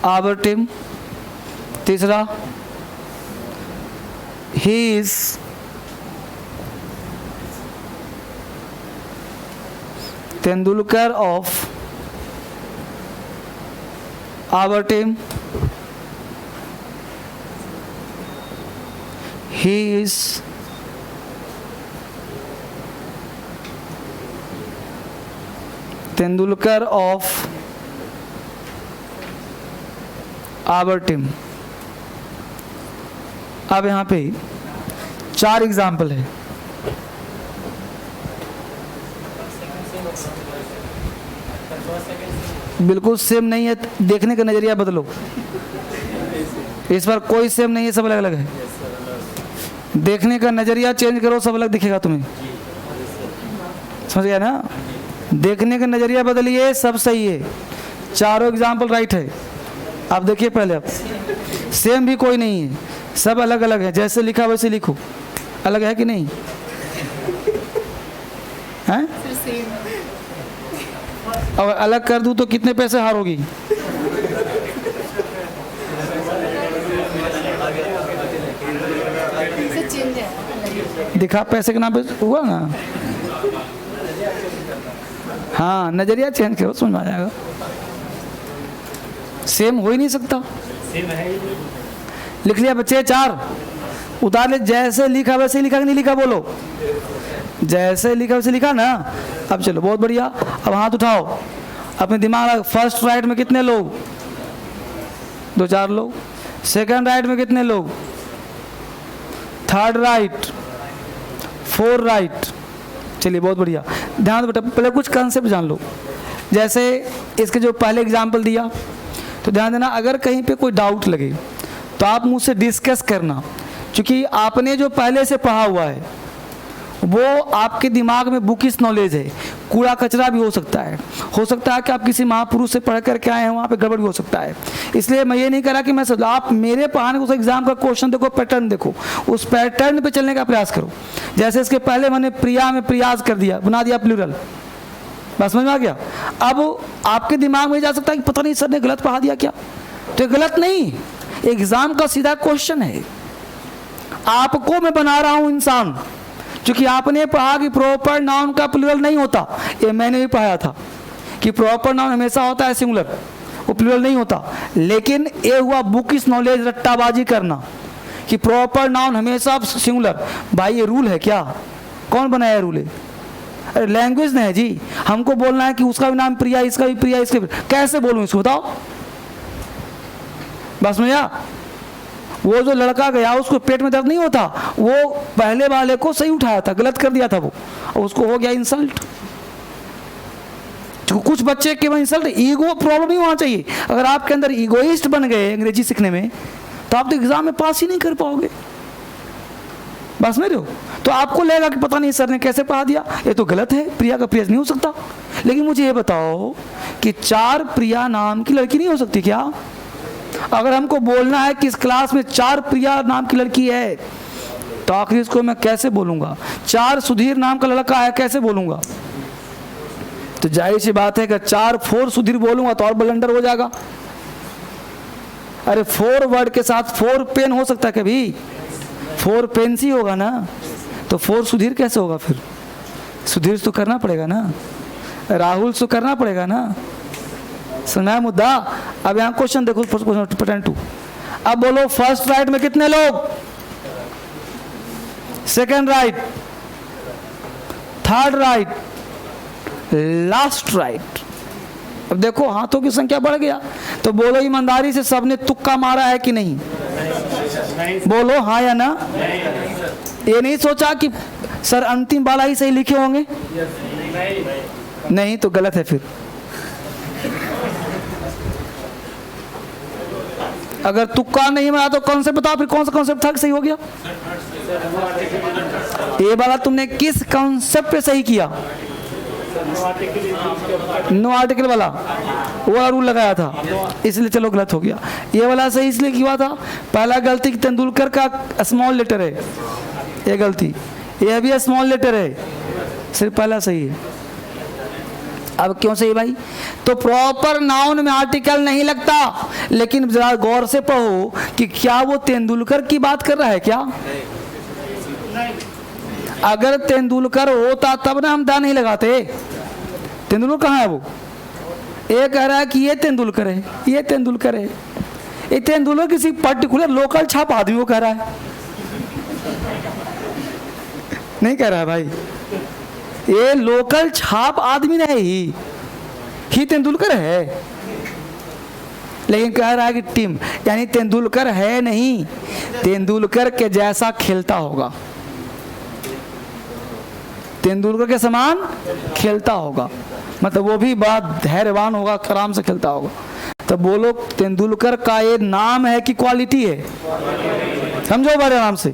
our team. तीसरा, he is Tendulkar of our team. he is Tendulkar of our team. अब यहाँ पे 4 एग्जाम्पल है। बिल्कुल सेम नहीं है, देखने का नजरिया बदलो। इस बार कोई सेम नहीं है, सब अलग अलग है। देखने का नजरिया चेंज करो, सब अलग दिखेगा तुम्हें। समझ गया ना? देखने का नजरिया बदलिए, सब सही है। चारों एग्जाम्पल राइट है। आप देखिए पहले, आप सेम भी कोई नहीं है, सब अलग अलग है। जैसे लिखा वैसे लिखो। अलग है कि नहीं? हैं? अगर अलग कर दूं तो कितने पैसे हारोगी? दिखा पैसे के नाम पे हुआ ना। हाँ, नजरिया चेंज करो, समझ में आ जाएगा। सेम हो ही नहीं सकता। लिख लिया बच्चे? 4 उतार ले। जैसे लिखा वैसे लिखा कि नहीं लिखा बोलो? जैसे लिखा वैसे लिखा ना। अब चलो, बहुत बढ़िया। अब हाथ उठाओ, अपने दिमाग। फर्स्ट राइट में कितने लोग? 2-4 लोग। सेकंड राइट में कितने लोग? Third right, 4 right. चलिए, बहुत बढ़िया। ध्यान दो बेटा, पहले कुछ कंसेप्ट जान लो। जैसे इसके जो पहले एग्जाम्पल दिया, तो ध्यान देना, अगर कहीं पे कोई डाउट लगे तो आप मुझसे डिस्कस करना, क्योंकि आपने जो पहले से पढ़ा हुआ है वो आपके दिमाग में बुकिश नॉलेज है। कूड़ा कचरा भी हो सकता है कि आप किसी महापुरुष से पढ़ करके आए हैं, वहाँ पे गड़बड़ भी हो सकता है। इसलिए मैं ये नहीं करा कि मैं सब, आप मेरे पढ़ाने उस एग्जाम का क्वेश्चन देखो, पैटर्न देखो, उस पैटर्न पे चलने का प्रयास करो। जैसे इसके पहले मैंने प्रिया में प्रयास कर दिया, बना दिया प्लूरल। बस समझ में आ गया? अब आपके दिमाग में जा सकता है कि पता नहीं सर ने गलत पढ़ा दिया क्या। तो गलत नहीं, एग्जाम का सीधा क्वेश्चन है। आपको मैं बना रहा हूं इंसान, क्योंकि आपने पढ़ा कि प्रॉपर नाउन का प्लूरल नहीं होता, ये मैंने भी पढ़ाया था कि प्रॉपर नाउन हमेशा होता है सिंगुलर, वो प्लूरल नहीं होता। लेकिन ये हुआ बुकिश नॉलेज, रट्टाबाजी करना कि प्रॉपर नाउन हमेशा सिंगुलर। भाई ये रूल है क्या? कौन बनाया रूल है? अरे लैंग्वेज नहीं है जी, हमको बोलना है कि उसका भी नाम प्रिया, इसका भी प्रिया, इसका भी। कैसे बोलूं इसको बताओ? बस में या वो जो लड़का गया उसको पेट में दर्द नहीं होता, वो पहले वाले को सही उठाया था, गलत कर दिया था वो, और उसको हो गया इंसल्ट। तो कुछ बच्चे के इंसल्ट, ईगो प्रॉब्लम नहीं होना चाहिए। अगर आपके अंदर ईगोइस्ट बन गए अंग्रेजी सीखने में तो आप तो एग्जाम में पास ही नहीं कर पाओगे। बस में रहो तो आपको लगेगा कि पता नहीं सर ने कैसे पढ़ा दिया, ये तो गलत है, प्रिया का प्रिया नहीं हो सकता। लेकिन मुझे ये बताओ कि 4 प्रिया नाम की लड़की नहीं हो सकती क्या? अगर हमको बोलना है कि इस क्लास में 4 प्रिया नाम की लड़की है तो आखिर इसको मैं कैसे बोलूंगा? 4 सुधीर नाम का लड़का है, कैसे बोलूंगा? तो जाहिर सी बात है कि 4 4 सुधीर बोलूंगा तो और ब्लंडर हो जाएगा। अरे 4 वर्ड के साथ 4 पेन हो सकता है कभी? 4 पेन ही होगा ना, तो 4 सुधीर कैसे होगा? फिर सुधीर तो करना पड़ेगा ना, राहुल तो करना पड़ेगा ना। सुना मुद्दा? अब यहाँ क्वेश्चन देखो, पैटर्न 2। अब बोलो फर्स्ट राइट में कितने लोग? Second right, third right, last right. अब देखो हाथों की संख्या बढ़ गया, तो बोलो ईमानदारी से सबने तुक्का मारा है कि नहीं? बोलो हाँ या ना। ये नहीं सोचा कि सर अंतिम वाला ही सही लिखे होंगे? नहीं तो गलत है। फिर अगर तुक्का नहीं मारा तो कॉन्सेप्ट बताओ, फिर कौन सा कॉन्सेप्ट था कि सही हो गया? ये वाला तुमने किस कॉन्सेप्ट पे सही किया? नो आर्टिकल वाला, वो रूल लगाया था, इसलिए चलो गलत हो गया। ये वाला सही इसलिए किया था, पहला गलती कि तेंदुलकर का स्मॉल लेटर है, ये गलती। ये भी स्मॉल लेटर है, सिर्फ पहला सही है। अब क्यों सही भाई? तो प्रॉपर नाउन में आर्टिकल नहीं लगता, लेकिन जरा गौर से पढ़ो कि क्या वो तेंदुलकर की बात कर रहा है क्या? अगर तेंदुलकर होता तब ना हम दा नहीं लगाते। तेंदुलकर कहाँ है वो? ये कह रहा है कि ये तेंदुलकर है, ये तेंदुलकर है। ये तेंदुलकर किसी पर्टिकुलर लोकल छाप आदमी को कह रहा है, नहीं कह रहा है भाई। ये लोकल छाप आदमी नहीं ही तेंदुलकर है, लेकिन कह रहा है कि टीम, यानी तेंदुलकर है नहीं, तेंदुलकर के जैसा खेलता होगा, तेंदुलकर के समान खेलता होगा, मतलब वो भी बड़ा धैर्यवान होगा, आराम से खेलता होगा। तो बोलो तेंदुलकर का ये नाम है कि क्वालिटी है? समझो बड़े आराम से।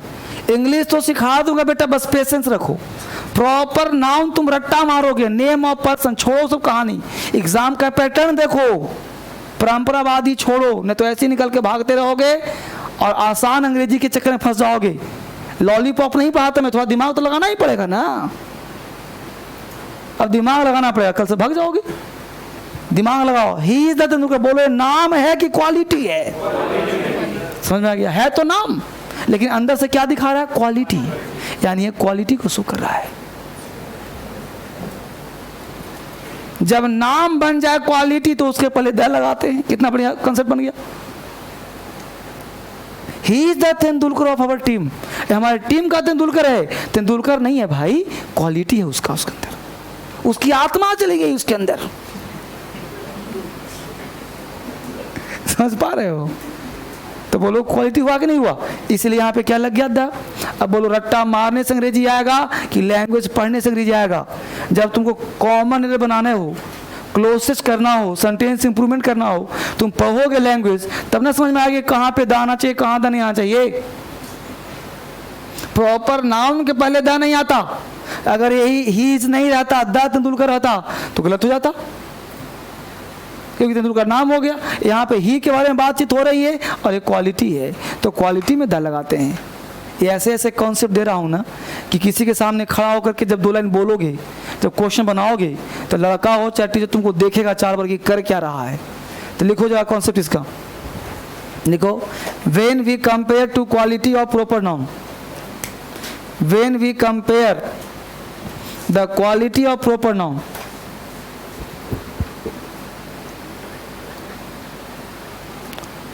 इंग्लिश तो सिखा दूंगा बेटा, बस पेशेंस रखो। प्रॉपर नाउन तुम रट्टा मारोगे, नेम ऑफ पर्सन छोड़ो, सब कहानी। एग्जाम का पैटर्न देखो, परंपरावादी छोड़ो, नहीं तो ऐसे निकल के भागते रहोगे और आसान अंग्रेजी के चक्कर में फंस जाओगे। लॉलीपॉप नहीं पढ़ाता मैं, थोड़ा दिमाग तो लगाना ही पड़ेगा ना। अब दिमाग लगाना पड़ेगा, कल से भाग जाओगे। दिमाग लगाओ। ही इज द तेंदुलकर, बोलो नाम है कि क्वालिटी है? समझ में आ गया? है तो नाम, लेकिन अंदर से क्या दिखा रहा है? क्वालिटी, यानी ये क्वालिटी को शो कर रहा है। जब नाम बन जाए क्वालिटी तो उसके पहले द लगाते हैं। कितना बढ़िया कॉन्सेप्ट बन गया। He is the Tendulkar of our team, हमारी टीम का तेंदुलकर है। तेंदुलकर नहीं है भाई, क्वालिटी है उसका, उसके अंदर उसकी आत्मा चली गई उसके अंदर। समझ पा रहे हो? तो बोलो क्वालिटी हुआ कि नहीं हुआ? इसलिए यहाँ पे क्या लग गया था? अब बोलो रट्टा मारने से अंग्रेजी आएगा कि लैंग्वेज पढ़ने से अंग्रेजी आएगा? जब तुमको कॉमन एरर बनाने हो, क्लोजेस्ट करना हो, सेंटेंस इंप्रूवमेंट करना हो, तुम पढ़ोगे लैंग्वेज, तब ना समझ में आएगा कहाँ पे दा आना चाहिए, कहाँ दा नहीं आना चाहिए। प्रॉपर नाउन के पहले दा नहीं आता। अगर यही हीज नहीं रहता, दा तेंदुलकर रहता तो गलत हो जाता, क्योंकि तेंदुलकर नाम हो गया। यहाँ पे ही के बारे में बातचीत हो रही है और ये क्वालिटी है, तो क्वालिटी में दा लगाते हैं। ये ऐसे ऐसे कॉन्सेप्ट दे रहा हूँ ना कि किसी के सामने खड़ा होकर के जब 2 लाइन बोलोगे, जब क्वेश्चन बनाओगे, तो लड़का हो चाहे टीचर तुमको देखेगा 4 बार कि कर क्या रहा है, तो लिखो जरा कॉन्सेप्ट इसका। लिखो, when we compare to quality of proper noun, when we compare the quality of proper noun,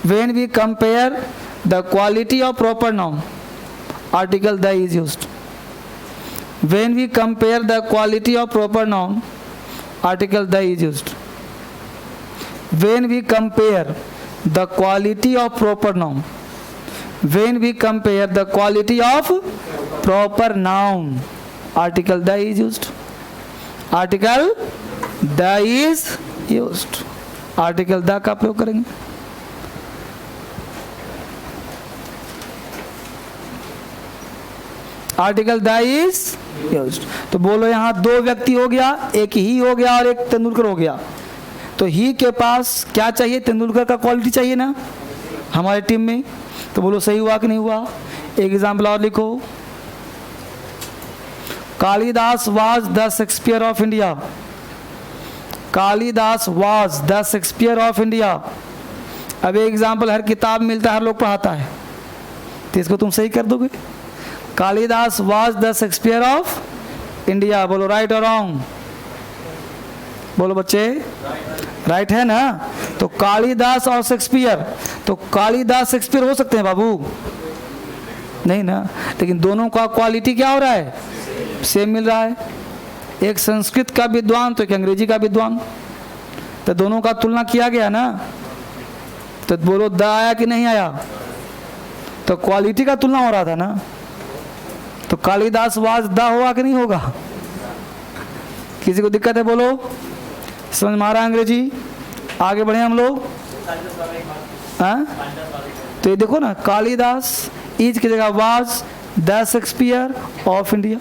when we compare the quality of proper noun, article the is used. When we compare the quality of proper noun, article the is used. When we compare the quality of proper noun, when we compare the quality of proper noun, article the is used. Article the is used. Article the का प्रयोग करेंगे। Article the is used. तो बोलो यहाँ दो व्यक्ति हो गया, एक ही हो गया और एक तेंदुलकर हो गया। तो ही के पास क्या चाहिए? तेंदुलकर का क्वालिटी चाहिए ना हमारे टीम में। तो बोलो सही हुआ कि नहीं हुआ? एक एग्जाम्पल और लिखो, Kalidas was the Shakespeare of India. Kalidas was the Shakespeare of India. अब एक एग्जाम्पल हर किताब मिलता है, हर लोग पढ़ाता है, तो इसको तुम सही कर दोगे? Kalidas was the Shakespeare of India. बोलो राइट और रॉन्ग? बोलो बच्चे, राइट है ना? तो कालिदास और शेक्सपियर, तो कालिदास शेक्सपियर हो सकते हैं बाबू? नहीं ना। लेकिन दोनों का क्वालिटी क्या हो रहा है? सेम मिल रहा है। एक संस्कृत का विद्वान तो एक अंग्रेजी का विद्वान, तो दोनों का तुलना किया गया ना। तो बोलो द आया कि नहीं आया? तो क्वालिटी का तुलना हो रहा था ना। तो कालिदास वाज द होगा कि नहीं होगा? किसी को दिक्कत है? बोलो समझ में आ रहा है अंग्रेजी? आगे बढ़े हम लोग। हाँ, तो ये देखो ना, कालिदास इज की जगह was the Shakespeare of India.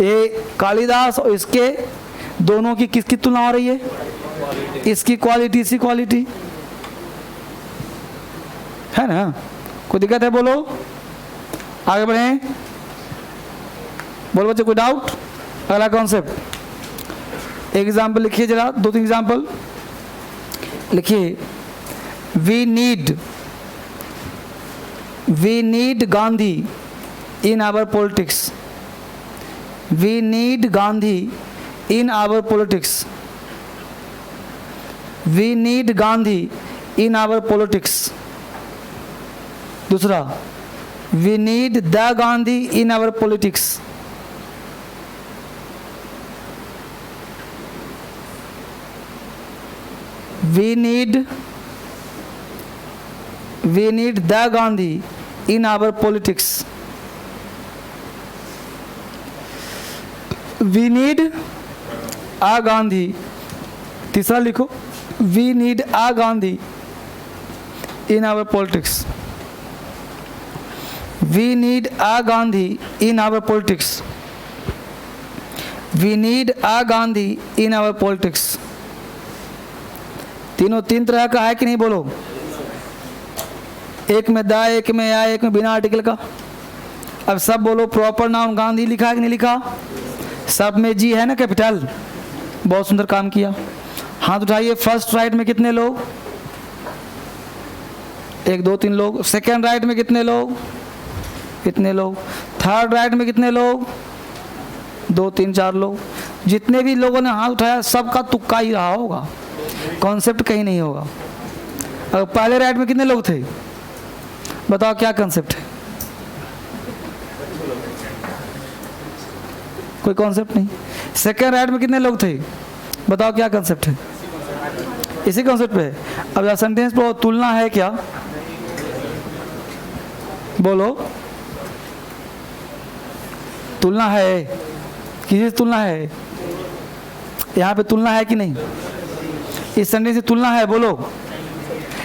ये कालिदास और इसके दोनों की किसकी तुलना हो रही है? इसकी क्वालिटी, इसकी क्वालिटी है ना। कोई दिक्कत है? बोलो आगे बढ़े। बोलो बच्चे, कोई डाउट? अगला कॉन्सेप्ट, एग्जाम्पल लिखिए जरा, दो तीन एग्जाम्पल लिखिए। We need Gandhi in our politics. We need Gandhi in our politics. We need Gandhi in our politics. दूसरा, we need the Gandhi in our politics. We need the Gandhi in our politics. We need a Gandhi। तीसरा लिखो, We need a Gandhi in our politics। We need a Gandhi in our politics। We need a Gandhi in our politics। तीनों तीन तरह का है कि नहीं? बोलो। एक में द, एक में या, एक में बिना आर्टिकल का। अब सब बोलो, प्रॉपर नाउन गांधी लिखा है कि नहीं लिखा? सब में जी है ना, कैपिटल। बहुत सुंदर काम किया। हाथ उठाइए। फर्स्ट राइट में कितने लोग? एक दो तीन लोग। सेकंड राइट में कितने लोग? कितने लोग? थर्ड राइट में कितने लोग? दो तीन चार लोग। जितने भी लोगों ने हाथ उठाया सबका तुक्का ही रहा होगा, कॉन्सेप्ट कहीं नहीं होगा। अब पहले राइट में कितने लोग थे? बताओ क्या कॉन्सेप्ट है? कोई कॉन्सेप्ट नहीं। सेकंड राइट में कितने लोग थे? बताओ क्या कॉन्सेप्ट है? इसी कॉन्सेप्ट पे। अब यह सेंटेंस पर तुलना है क्या? बोलो, तुलना है? किसी से तुलना है? यहाँ पे तुलना है कि नहीं? इस सेंटेंस से तुलना है? बोलो।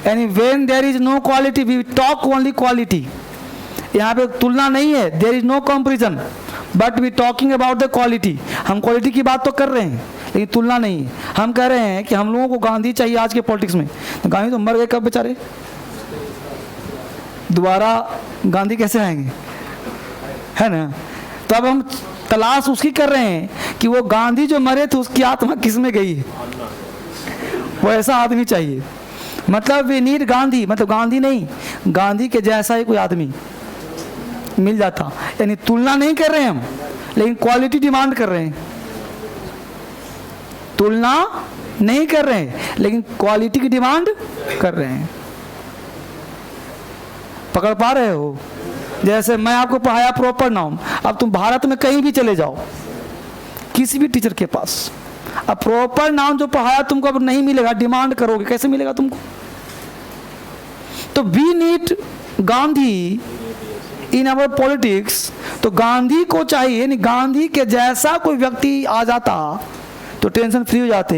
यानी when there is no quality we talk only quality. यहाँ पे तुलना नहीं है, there is no comparison, but we talking about the quality. हम क्वालिटी की बात तो कर रहे हैं, लेकिन तुलना नहीं। हम कह रहे हैं कि हम लोगों को गांधी चाहिए आज के पॉलिटिक्स में। तो गांधी तो मर गए कब बेचारे, दोबारा गांधी कैसे आएंगे? है ना। तो अब हम तलाश उसकी कर रहे हैं कि वो गांधी जो मरे थे उसकी आत्मा किस में गई है। वो ऐसा आदमी चाहिए। मतलब वी नीड गांधी, मतलब गांधी नहीं, गांधी के जैसा ही कोई आदमी मिल जाता। यानी तुलना नहीं कर रहे हम, लेकिन क्वालिटी डिमांड कर रहे हैं। तुलना नहीं कर रहे हैं, लेकिन क्वालिटी की डिमांड कर रहे हैं। पकड़ पा रहे हो? जैसे मैं आपको पढ़ाया प्रॉपर नाउन, अब तुम भारत में कहीं भी चले जाओ, किसी भी टीचर के पास, अब प्रॉपर नाउन जो पढ़ाया तुमको अब नहीं मिलेगा, डिमांड करोगे, कैसे मिलेगा तुमको? तो we need Gandhi in our politics. तो गांधी को चाहिए, यानी गांधी के जैसा कोई व्यक्ति आ जाता तो टेंशन फ्री हो जाते।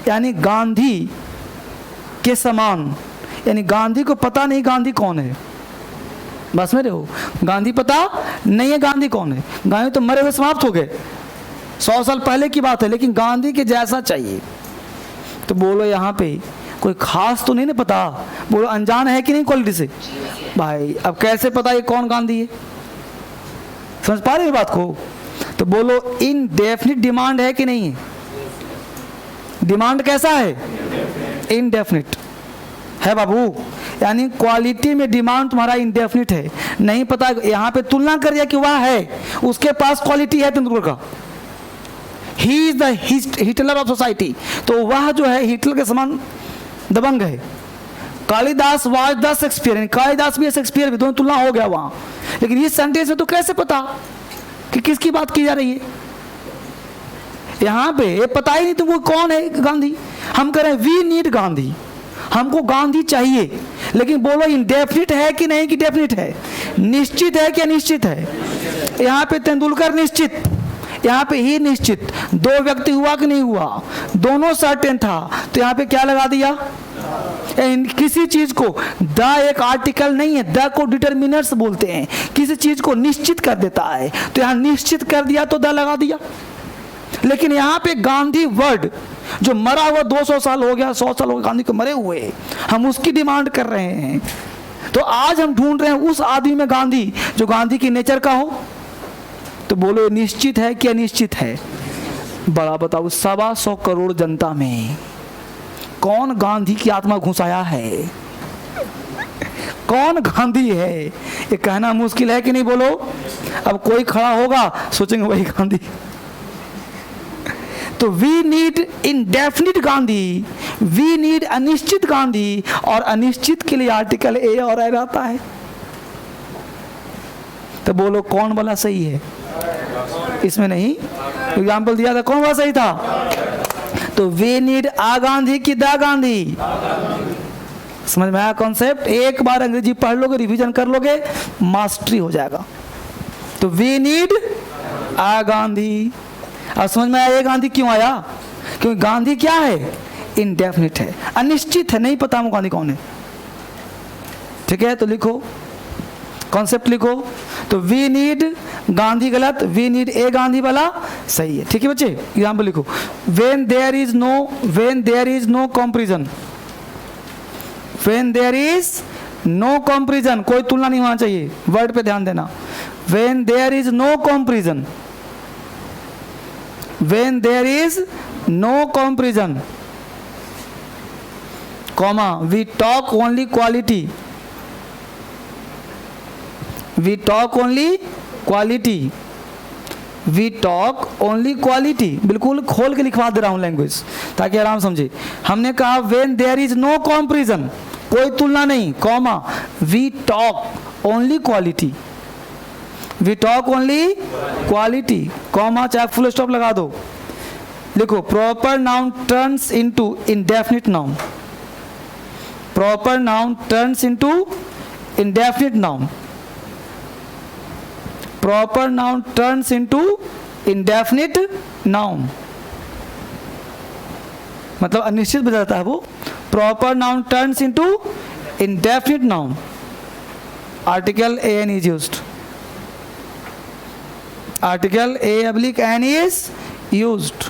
यानी गांधी के समान, यानी गांधी को पता नहीं गांधी कौन है, बस मेरे हो, गांधी पता नहीं है गांधी कौन है। गांधी तो मरे हुए समाप्त हो गए, 100 साल पहले की बात है, लेकिन गांधी के जैसा चाहिए। तो बोलो यहाँ पे कोई खास तो नहीं ना पता, बोलो अनजान है कि नहीं क्वालिटी से भाई। अब कैसे पता ये कौन गांधी है? समझ पा रहे हो बात को? तो बोलो इनडेफिनिट डिमांड है कि नहीं है? डिमांड कैसा है? इनडेफिनिट है बाबू। यानी क्वालिटी में डिमांड तुम्हारा इनडेफिनिट है, नहीं पता। यहाँ पे तुलना कर दिया कि वह है, उसके पास क्वालिटी है तेंदुलकर का, ही is the Hitler of society. तो वह जो है हिटलर के समान दबंग है। Kalidas was the Shakespeare, Kalidas भी शेक्सपियर भी, दोनों तुलना हो गया वहां। लेकिन इस सेंटेंस में तो कैसे पता कि किसकी बात की जा रही है? यहाँ पे पता ही नहीं तुमको कौन है गांधी। हम कह रहे हैं वी नीड गांधी, हमको गांधी चाहिए, लेकिन बोलो इनडेफिनिट है कि नहीं कि डेफिनिट है? निश्चित है कि अनिश्चित है? यहाँ पे तेंदुलकर निश्चित, यहाँ पे ही निश्चित। दो व्यक्ति हुआ कि नहीं हुआ? दोनों सर्टेन था, तो यहाँ पे क्या लगा दिया? किसी चीज को द एक आर्टिकल नहीं है, द को डिटरमिनर्स बोलते हैं, किसी चीज को निश्चित कर देता है, तो यहाँ निश्चित कर दिया तो द लगा दिया। लेकिन यहाँ पे गांधी वर्ड जो मरा हुआ 200 साल हो गया, 100 साल हो गया गांधी को मरे हुए, हम उसकी डिमांड कर रहे हैं। तो आज हम ढूंढ रहे हैं उस आदमी में गांधी जो गांधी की नेचर का हो। तो बोलो निश्चित है कि अनिश्चित है? बड़ा बताओ, 125 करोड़ जनता में कौन गांधी की आत्मा घुसाया है? कौन गांधी है? ये कहना मुश्किल है कि नहीं? बोलो। अब कोई खड़ा होगा सोचेंगे वही गांधी। तो we need indefinite Gandhi, we need अनिश्चित गांधी, और अनिश्चित के लिए आर्टिकल ए और आई रहता है। तो बोलो कौन वाला सही है? इसमें नहीं, एग्जाम्पल दिया था, कौन वाला सही था? तो वी नीड आ गांधी की द गांधी। समझ में आया कॉन्सेप्ट? एक बार अंग्रेजी पढ़ लोगे, रिवीजन कर लोगे, मास्टरी हो जाएगा। तो वी नीड आ गांधी। अब समझ में आया ये गांधी क्यों आया? क्योंकि गांधी क्या है? इनडेफिनिट है, अनिश्चित है, नहीं पता हमको गांधी कौन है। ठीक है, तो लिखो, कॉन्सेप्ट लिखो। तो वी नीड गांधी गलत, वी नीड ए गांधी वाला सही है। ठीक है बच्चे, एग्जाम्पल लिखो। When there is no comparison, when there is no comparison, कोई तुलना नहीं होना चाहिए, वर्ड पे ध्यान देना। When there is no comparison, when there is no comparison, comma, we talk only quality, we talk only quality, we talk only quality। बिल्कुल खोल के लिखवा दे रहा हूं लैंग्वेज ताकि आराम समझे। हमने कहा when there is no comparison, कोई तुलना नहीं, comma, we talk only quality, we talk only quality, comma चाहे फुल स्टॉप लगा दो। लिखो proper noun turns into indefinite noun, proper noun turns into indefinite noun, proper noun turns into indefinite noun, मतलब अनिश्चित बदल जाता है वो। Proper noun turns into indefinite noun, article a an is used, article a oblique n is used,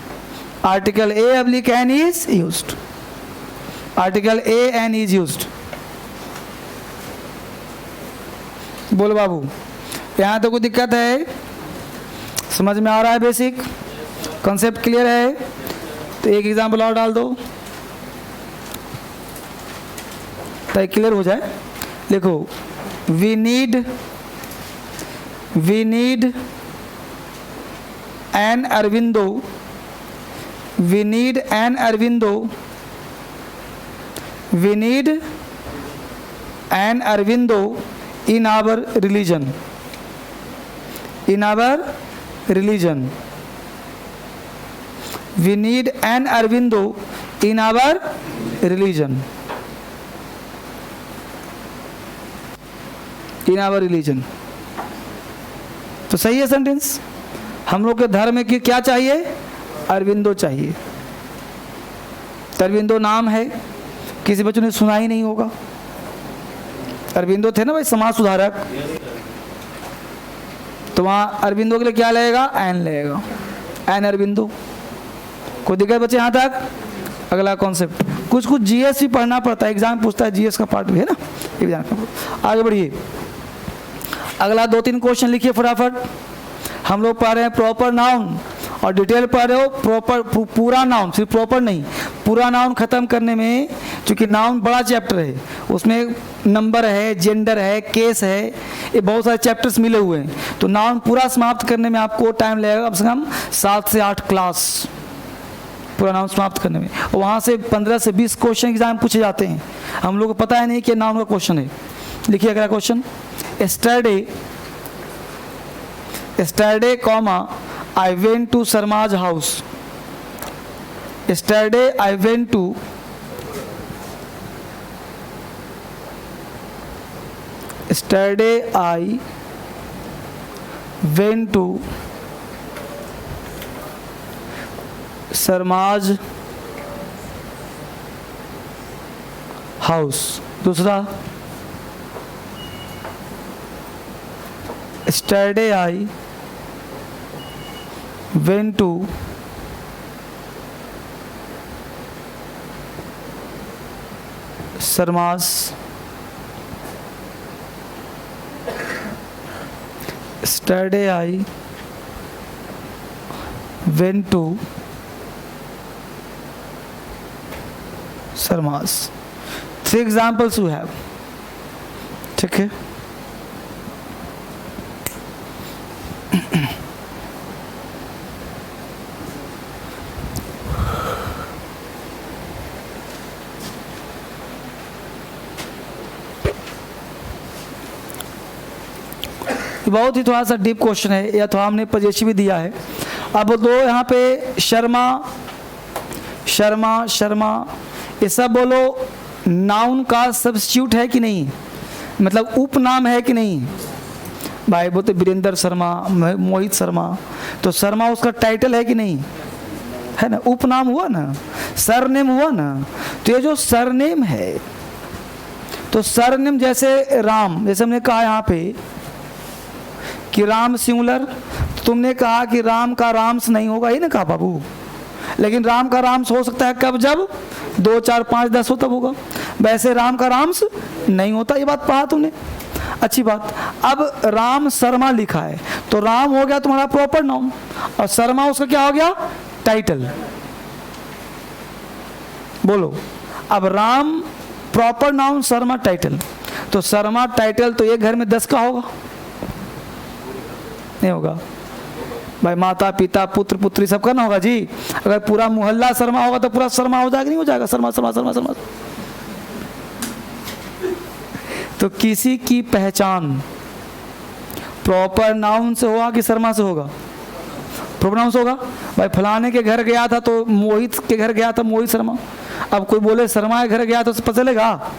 article a oblique n is used, article a n is used। बोलो बाबू, यहाँ तो कोई दिक्कत है? समझ में आ रहा है? बेसिक कॉन्सेप्ट क्लियर है? तो एक एग्जाम्पल और डाल दो। ताकि क्लियर हो जाए। देखो, we need an Aurobindo, we need an Aurobindo, we need an Aurobindo in our religion, in our religion, we need an Arvindo in our religion, in our religion। तो सही है सेंटेंस। हम लोग के धर्म में कि क्या चाहिए? अरविंदो चाहिए। अरविंदो नाम है, किसी बच्चों ने सुना ही नहीं होगा। अरविंदो थे ना भाई, समाज सुधारक, तो वहाँ अरविंदो के लिए क्या लगेगा? एन लगेगा, एन अरविंदो। कोई दिक्कत बच्चे यहाँ तक? अगला कॉन्सेप्ट, कुछ जीएस भी पढ़ना पड़ता है, एग्जाम पूछता है, जीएस का पार्ट भी है ना, ये भी जानना पड़ता। आगे बढ़िए, अगला 2-3 क्वेश्चन लिखिए फटाफट। हम लोग पढ़ रहे हैं प्रॉपर नाउन और डिटेल पढ़ रहे हो प्रॉपर, पूरा नाउन, सिर्फ प्रॉपर नहीं, पूरा नाउन खत्म करने में, क्योंकि नाउन बड़ा चैप्टर है, उसमें नंबर है, जेंडर है, केस है, ये बहुत सारे चैप्टर्स मिले हुए हैं। तो नाउन पूरा समाप्त करने में आपको टाइम लगेगा कम से कम 7 से 8 क्लास, पूरा नाउन समाप्त करने में। और वहाँ से 15 से 20 क्वेश्चन एग्जाम पूछे जाते हैं, हम लोग को पता है नहीं कि नाउन का क्वेश्चन है। लिखिए अगला question, yesterday comma I went to Sharma's house, yesterday I went to Sharma's house। दूसरा, yesterday I went to Sharma's yesterday I went to Sharma's। 3 examples you have, ठीक है। बहुत ही थोड़ा सा डीप क्वेश्चन है, या थोड़ा हमने पजेशी भी दिया है। अब दो यहाँ पे शर्मा शर्मा शर्मा, ये सब बोलो नाउन का सब्स्टिट्यूट है कि नहीं, मतलब उपनाम है कि नहीं। भाई बोलते वीरेंद्र शर्मा, मोहित शर्मा, तो शर्मा उसका टाइटल है कि नहीं, है ना, उपनाम हुआ ना, सरनेम हुआ ना। तो ये जो सरनेम है, तो सरनेम जैसे राम, जैसे हमने कहा यहाँ पे कि राम सिंगुलर, तो तुमने कहा कि राम का राम्स नहीं होगा, ही ना कहा बाबू। लेकिन राम का राम्स हो सकता है कब? जब 2, 4, 5, 10 हो तब होगा। वैसे राम का राम्स नहीं होता, ये बात पढ़ा तुमने, अच्छी बात। अब राम शर्मा लिखा है, तो राम हो गया तुम्हारा प्रॉपर नाउन, और शर्मा उसका क्या हो गया? टाइटल। बोलो, अब Ram proper noun, Sharma title, तो शर्मा टाइटल तो एक घर में 10 का होगा, नहीं होगा भाई। माता पिता पुत्र पुत्री सबका ना होगा जी। अगर पूरा मोहल्ला शर्मा होगा तो पूरा शर्मा हो जाएगा, नहीं हो जाएगा? शर्मा शर्मा शर्मा शर्मा। तो किसी की पहचान प्रॉपर नाउन से होगा कि शर्मा से होगा? प्रॉपर नाउन से होगा। भाई फलाने के घर गया था तो मोहित के घर गया था मोहित शर्मा। अब कोई बोले शर्मा के घर गया तो पता चलेगा?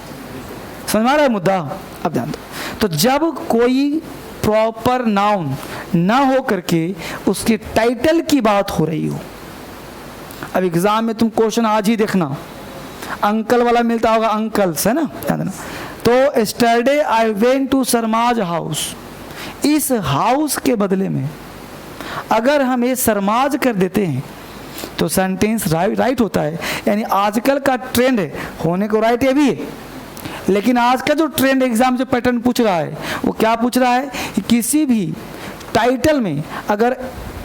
समझ में आ रहा है मुद्दा? अब ध्यान दो। तो जब कोई प्रॉपर नाउन ना हो करके उसके टाइटल की बात हो रही हो, अब एग्जाम में तुम क्वेश्चन आज ही देखना, अंकल वाला मिलता होगा, अंकल्स, है ना, ध्यान देना। तो yesterday I went to Sharma's house, इस हाउस के बदले में अगर हम ये शर्माज कर देते हैं तो सेंटेंस राइट होता है। यानी आजकल का ट्रेंड है, होने को राइट ये भी है, लेकिन आज का जो ट्रेंड एग्जाम जो पैटर्न पूछ रहा है वो क्या पूछ रहा है कि किसी भी टाइटल में अगर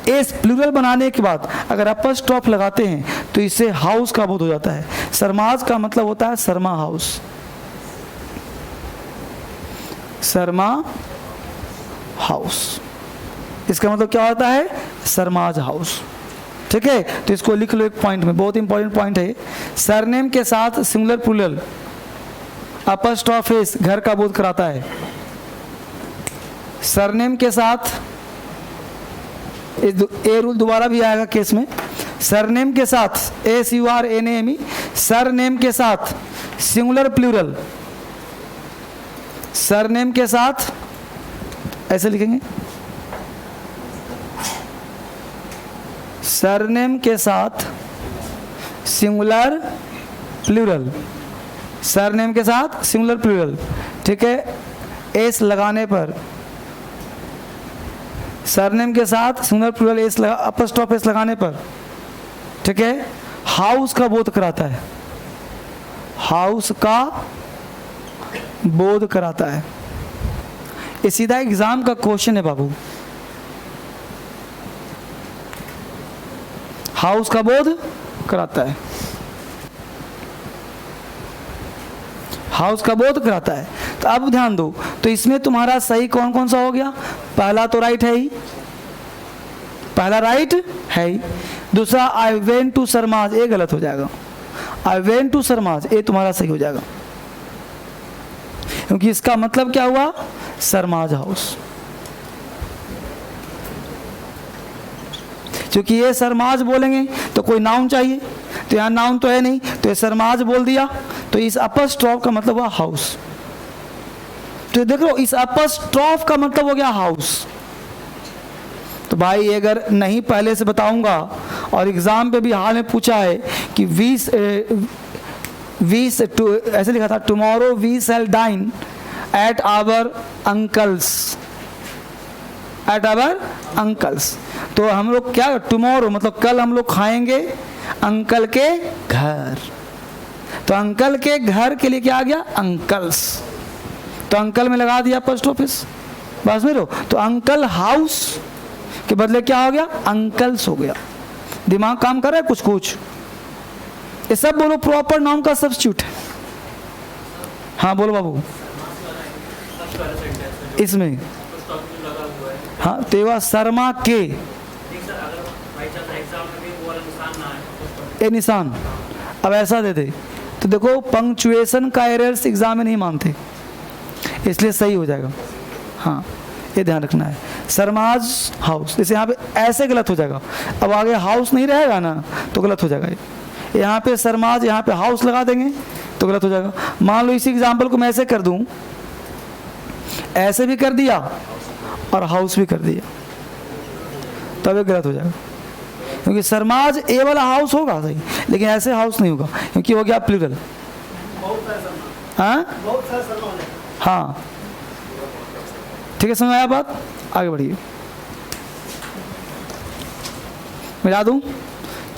एस प्लूरल बनाने के बाद अगर अपस्ट्रॉफ लगाते हैं तो इससे हाउस का बोध हो जाता है। शर्माज का मतलब होता है शर्मा हाउस। शर्मा हाउस। इसका मतलब क्या होता है? सरमाज हाउस। ठीक है, तो इसको लिख लो एक पॉइंट में, बहुत इंपॉर्टेंट पॉइंट है। सरनेम के साथ सिंगुलर प्लूरल अपस्ट्रॉफ एस घर का बोध कराता है। सरनेम के साथ ए रूल दोबारा भी आएगा केस में। सरनेम के साथ SURNAME, सरनेम के साथ सिंगुलर प्लूरल, सरनेम के साथ ऐसे लिखेंगे, सरनेम के साथ सिंगुलर प्लूरल, सरनेम के साथ सिंगुलर प्लूरल। ठीक है, एस लगाने पर, सरनेम के साथ सिंगुलर प्लूरल एस लगा, अपस्ट्रॉफ एस लगाने पर, ठीक है, हाउस का बोध कराता है, हाउस का बोध कराता है। ये सीधा एग्जाम का क्वेश्चन है बाबू। हाउस का बोध कराता है, हाउस का बोध कराता है। तो अब ध्यान दो, तो इसमें तुम्हारा सही कौन कौन सा हो गया? पहला तो राइट है ही, पहला राइट है ही। दूसरा आई वेंट टू सरमाज, ये गलत हो जाएगा। आई वेंट टू सरमाज ये तुम्हारा सही हो जाएगा, क्योंकि इसका मतलब क्या हुआ? सरमाज हाउस। क्योंकि ये सरमाज बोलेंगे तो कोई नाउन चाहिए, तो यहाँ नाउन तो है नहीं, तो ये सरमाज बोल दिया, तो इस अपस्ट्रॉफ का मतलब हुआ हाउस। तो देख लो, इस अपस्ट्रॉफ का मतलब हो गया हाउस। तो भाई अगर नहीं पहले से बताऊंगा, और एग्जाम पे भी हाल में पूछा है कि ऐसे लिखा था, tomorrow we shall dine at our uncle's, at our uncle's. तो हम लोग क्या, टुमारो मतलब कल हम लोग खाएंगे अंकल के घर। तो अंकल के घर के लिए क्या आ गया? अंकल्स। तो अंकल में लगा दिया पोस्ट ऑफिस, बस में रो। तो अंकल हाउस के बदले क्या हो गया? अंकल्स हो गया। दिमाग काम कर रहा है कुछ कुछ? ये सब बोलो प्रॉपर नाउन का सब्स्टिट्यूट है। हाँ बोलो बाबू। इसमें हाँ तेवा शर्मा के ए निशान अब ऐसा दे दे, तो देखो पंक्चुएशन का एरर्स एग्जाम में नहीं मानते, इसलिए सही हो जाएगा। हाँ ये ध्यान रखना है। सरमाज हाउस, जैसे यहाँ पे ऐसे गलत हो जाएगा, अब आगे हाउस नहीं रहेगा ना तो गलत हो जाएगा। यहाँ पे सरमाज, यहाँ पे हाउस लगा देंगे तो गलत हो जाएगा। मान लो इसी एग्जाम्पल को मैं ऐसे कर दूँ, ऐसे भी कर दिया और हाउस भी कर दिया, तब ये गलत हो जाएगा। क्योंकि सरमाज ए वाला हाउस होगा सही, लेकिन ऐसे हाउस नहीं होगा क्योंकि हो गया प्लूरल। हाँ हाँ ठीक है, समझ आया बात? आगे बढ़िए। मिला दूं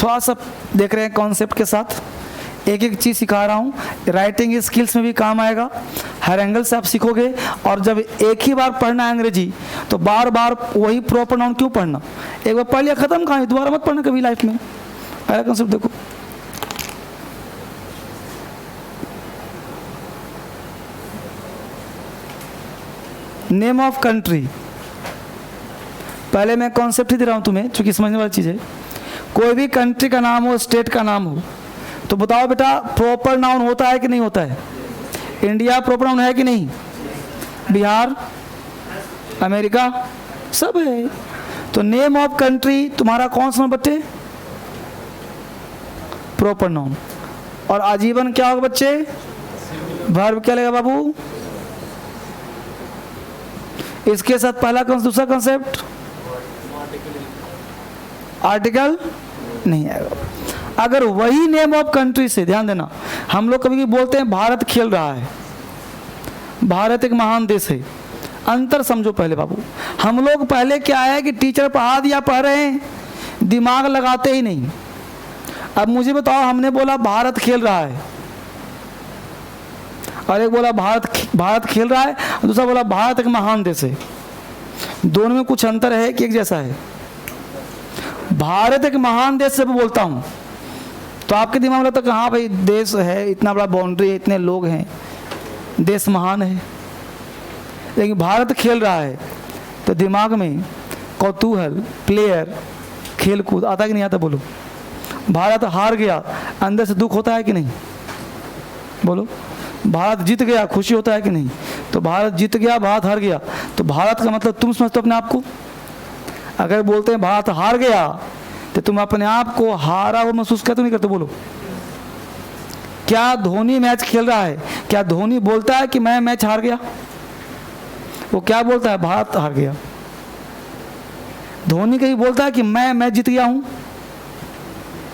थोड़ा सा, देख रहे हैं कॉन्सेप्ट के साथ, एक एक चीज़ सिखा रहा हूँ। राइटिंग स्किल्स में भी काम आएगा, हर एंगल से आप सीखोगे। और जब एक ही बार पढ़ना है अंग्रेजी, तो बार बार वही प्रॉपर नाउन क्यों पढ़ना? एक बार पढ़ लिया खत्म, कहाँ है? दोबारा मत पढ़ना कभी लाइफ में। पहला कॉन्सेप्ट देखो, नेम ऑफ कंट्री। पहले मैं कॉन्सेप्ट ही दे रहा हूँ तुम्हें, क्योंकि समझने वाली चीज़ है। कोई भी कंट्री का नाम हो, स्टेट का नाम हो, तो बताओ बेटा प्रॉपर नाउन होता है कि नहीं होता है? इंडिया प्रॉपर नाउन है कि नहीं? बिहार, अमेरिका सब है। तो नेम ऑफ कंट्री तुम्हारा कौन सा बच्चे? Proper noun. और आजीवन क्या होगा बच्चे? वर्ब क्या लगेगा बाबू? इसके साथ पहला दूसरा कॉन्सेप्ट आर्टिकल नहीं आएगा। अगर वही नेम ऑफ कंट्री से, ध्यान देना, हम लोग कभी भी बोलते हैं भारत खेल रहा है, भारत एक महान देश है। अंतर समझो पहले बाबू। हम लोग पहले क्या है कि टीचर पढ़ा दिया, पढ़ रहे हैं, दिमाग लगाते ही नहीं। अब मुझे बताओ, हमने बोला भारत खेल रहा है, और एक बोला भारत खेल रहा है, और दूसरा बोला भारत एक महान देश है। दोनों में कुछ अंतर है कि एक जैसा है? भारत एक महान देश से बोलता हूँ तो आपके दिमाग में लगता है कि हाँ भाई देश है, इतना बड़ा बाउंड्री है, इतने लोग हैं, देश महान है। लेकिन भारत खेल रहा है तो दिमाग में कौतूहल, प्लेयर, खेल कूद आता है कि नहीं आता? बोलो। भारत हार गया, अंदर से दुख होता है कि नहीं? बोलो। भारत जीत गया, खुशी होता है कि नहीं? तो भारत जीत गया, भारत हार गया, तो भारत का मतलब तुम समझते हो अपने आप को? अगर बोलते हैं भारत हार गया तो तुम अपने आप को हारा हुआ महसूस करते नहीं करते? बोलो। क्या धोनी मैच खेल रहा है, क्या धोनी बोलता है कि मैं मैच हार गया? वो क्या बोलता है? भारत हार गया। धोनी कहीं बोलता है कि मैं मैच जीत गया हूं?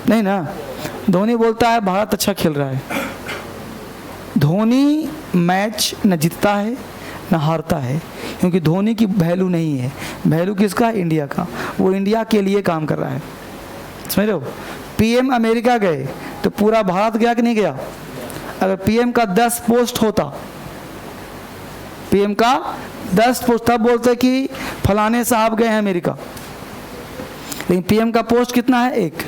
नहीं ना। धोनी बोलता है भारत अच्छा खेल रहा है। धोनी मैच न जीतता है न हारता है, क्योंकि धोनी की वैल्यू नहीं है। वैल्यू किसका? इंडिया का। वो इंडिया के लिए काम कर रहा है, समझ रहे हो? पीएम अमेरिका गए तो पूरा भारत गया कि नहीं गया? अगर पीएम का 10 पोस्ट होता, पीएम का 10 पोस्ट, तब बोलते कि फलाने साहब गए हैं अमेरिका। लेकिन पीएम का पोस्ट कितना है? 1।